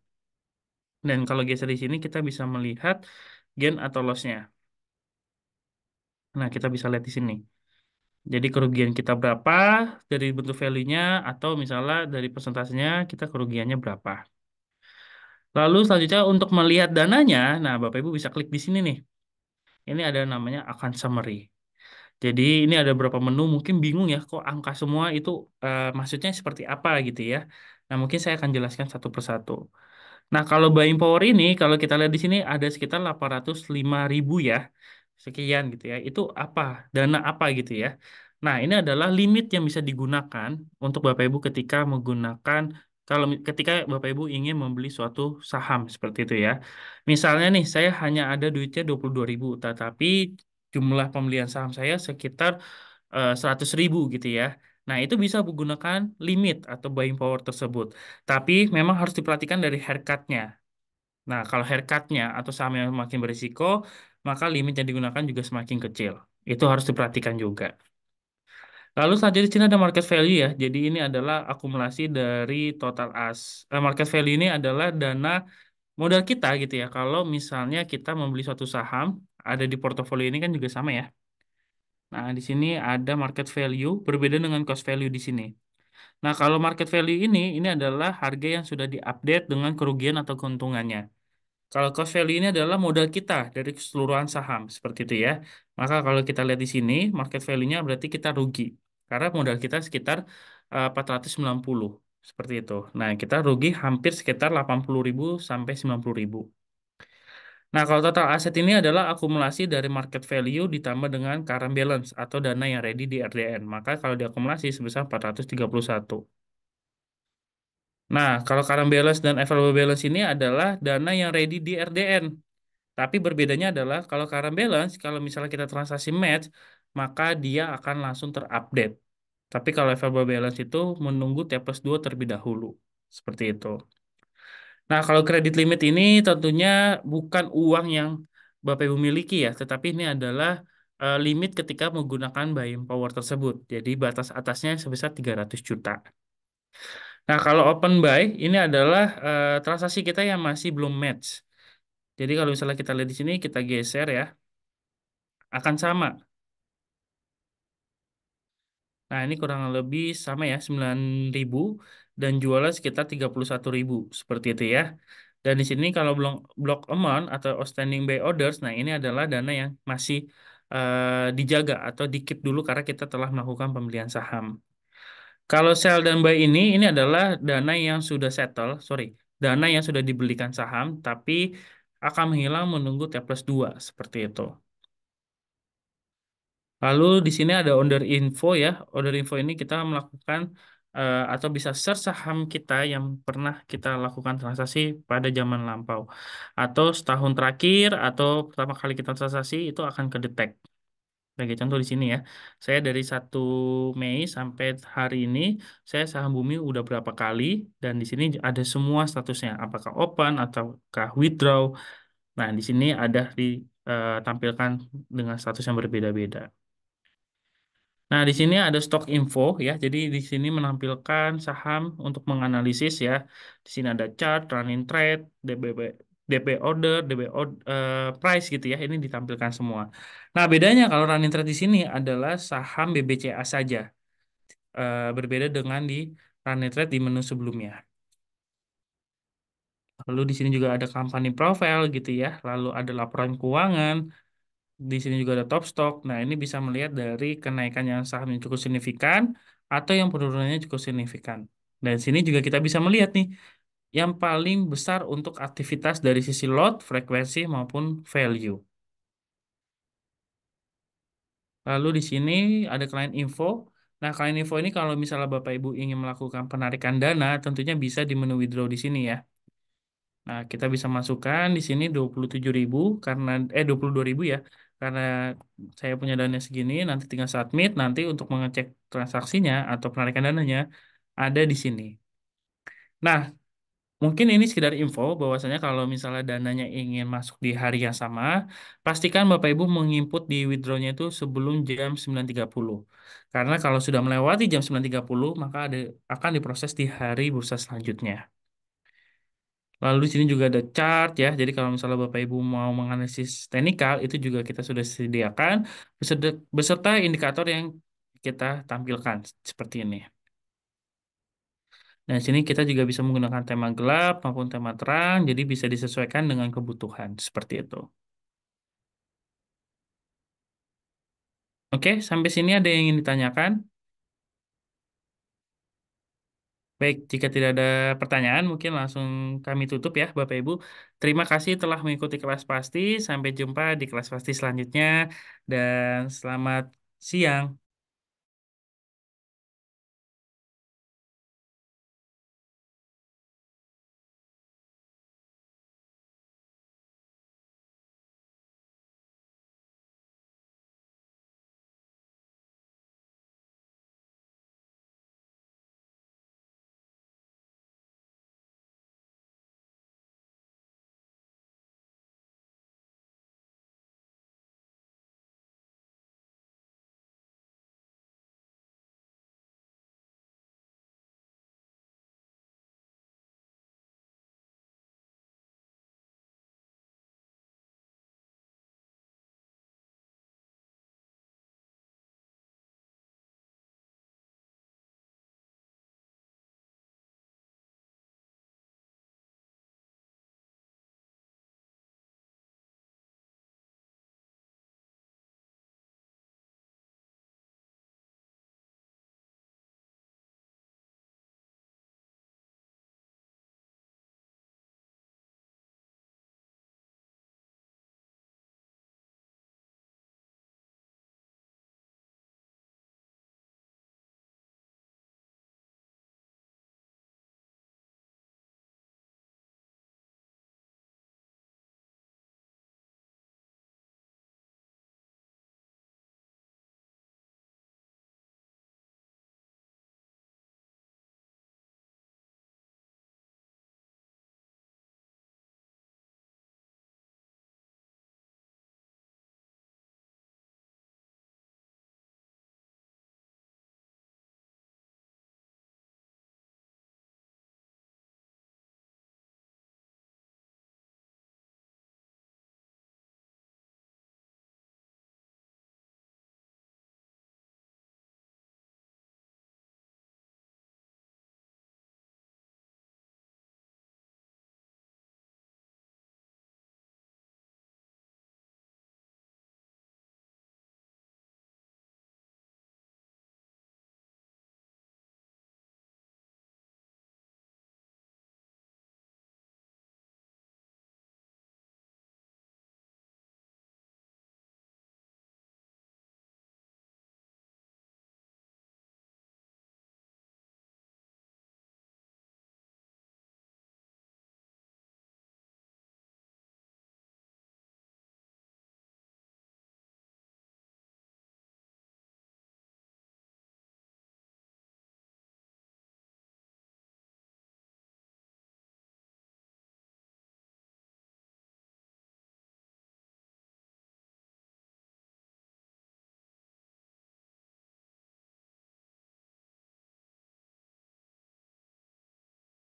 dan kalau geser di sini kita bisa melihat gain atau loss-nya. Nah, kita bisa lihat di sini. Jadi kerugian kita berapa dari bentuk value-nya atau misalnya dari persentasenya kita kerugiannya berapa. Lalu selanjutnya untuk melihat dananya, nah Bapak Ibu bisa klik di sini nih. Ini ada namanya account summary. Jadi ini ada beberapa menu, mungkin bingung ya kok angka semua itu maksudnya seperti apa gitu ya. Nah mungkin saya akan jelaskan satu persatu. Nah, kalau buying power ini, kalau kita lihat di sini ada sekitar 805.000 ya, sekian gitu ya. Itu apa? Dana apa gitu ya. Nah, ini adalah limit yang bisa digunakan untuk Bapak Ibu ketika menggunakan, kalau ketika Bapak Ibu ingin membeli suatu saham seperti itu ya. Misalnya nih, saya hanya ada duitnya 22.000, tetapi jumlah pembelian saham saya sekitar 100.000 gitu ya. Nah, itu bisa menggunakan limit atau buying power tersebut. Tapi memang harus diperhatikan dari haircut-nya. Nah, kalau haircut-nya atau saham yang makin berisiko, maka limit yang digunakan juga semakin kecil. Itu harus diperhatikan juga. Lalu selanjutnya di sini ada market value ya. Jadi ini adalah akumulasi dari total market value ini adalah dana modal kita gitu ya. Kalau misalnya kita membeli suatu saham, ada di portofolio ini kan juga sama ya. Nah, di sini ada market value berbeda dengan cost value di sini. Nah, kalau market value ini adalah harga yang sudah diupdate dengan kerugian atau keuntungannya. Kalau cost value ini adalah modal kita dari keseluruhan saham, seperti itu ya. Maka kalau kita lihat di sini, market value-nya berarti kita rugi. Karena modal kita sekitar 490, seperti itu. Nah, kita rugi hampir sekitar 80.000 sampai 90.000. Nah, kalau total aset ini adalah akumulasi dari market value ditambah dengan current balance atau dana yang ready di RDN. Maka kalau diakumulasi sebesar 431. Nah, kalau current balance dan available balance ini adalah dana yang ready di RDN. Tapi berbedanya adalah kalau current balance, kalau misalnya kita transaksi match, maka dia akan langsung terupdate. Tapi kalau available balance itu menunggu T plus 2 terlebih dahulu. Seperti itu. Nah, kalau kredit limit ini tentunya bukan uang yang Bapak Ibu miliki ya, tetapi ini adalah limit ketika menggunakan buying power tersebut. Jadi batas atasnya sebesar 300 juta. Nah, kalau open buy ini adalah transaksi kita yang masih belum match. Jadi kalau misalnya kita lihat di sini, kita geser ya, akan sama. Nah, ini kurang lebih sama ya, 9.000 dan jualnya sekitar 31.000 seperti itu ya. Dan di sini kalau block amount atau outstanding buy orders, nah ini adalah dana yang masih dijaga atau di-keep dulu karena kita telah melakukan pembelian saham. Kalau sell dan buy ini adalah dana yang sudah settle, sorry, dana yang sudah dibelikan saham tapi akan menghilang menunggu T plus 2 seperti itu. Lalu di sini ada order info ya. Order info ini kita melakukan atau bisa search saham kita yang pernah kita lakukan transaksi pada zaman lampau. Atau setahun terakhir atau pertama kali kita transaksi itu akan kedetek. Sebagai contoh di sini ya. Saya dari 1 Mei sampai hari ini saya saham Bumi udah berapa kali dan di sini ada semua statusnya apakah open ataukah withdraw. Nah, di sini ada ditampilkan dengan status yang berbeda-beda. Nah, di sini ada stock info ya. Jadi di sini menampilkan saham untuk menganalisis ya. Di sini ada chart, running trade, DBB, DP order, price gitu ya, ini ditampilkan semua. Nah, bedanya kalau running trade di sini adalah saham BBCA saja. Berbeda dengan di running trade di menu sebelumnya. Lalu di sini juga ada company profile gitu ya. Lalu ada laporan keuangan. Di sini juga ada top stock. Nah, ini bisa melihat dari kenaikan yang sahamnya cukup signifikan atau yang penurunannya cukup signifikan. Dan sini juga kita bisa melihat nih yang paling besar untuk aktivitas dari sisi lot, frekuensi maupun value. Lalu di sini ada client info. Nah, client info ini kalau misalnya Bapak Ibu ingin melakukan penarikan dana, tentunya bisa di menu withdraw di sini ya. Nah, kita bisa masukkan di sini 27.000 karena 22.000 ya. Karena saya punya dana segini, nanti tinggal submit, nanti untuk mengecek transaksinya atau penarikan dananya ada di sini. Nah, mungkin ini sekedar info bahwasanya kalau misalnya dananya ingin masuk di hari yang sama, pastikan Bapak Ibu menginput di withdrawnya itu sebelum jam 9.30. Karena kalau sudah melewati jam 9.30, maka akan diproses di hari bursa selanjutnya. Lalu di sini juga ada chart ya. Jadi kalau misalnya Bapak Ibu mau menganalisis teknikal, itu juga kita sudah sediakan beserta indikator yang kita tampilkan seperti ini. Dan di sini kita juga bisa menggunakan tema gelap maupun tema terang, jadi bisa disesuaikan dengan kebutuhan seperti itu. Oke, sampai sini ada yang ingin ditanyakan? Baik, jika tidak ada pertanyaan, mungkin langsung kami tutup ya, Bapak Ibu. Terima kasih telah mengikuti kelas pasti. Sampai jumpa di kelas pasti selanjutnya, dan selamat siang.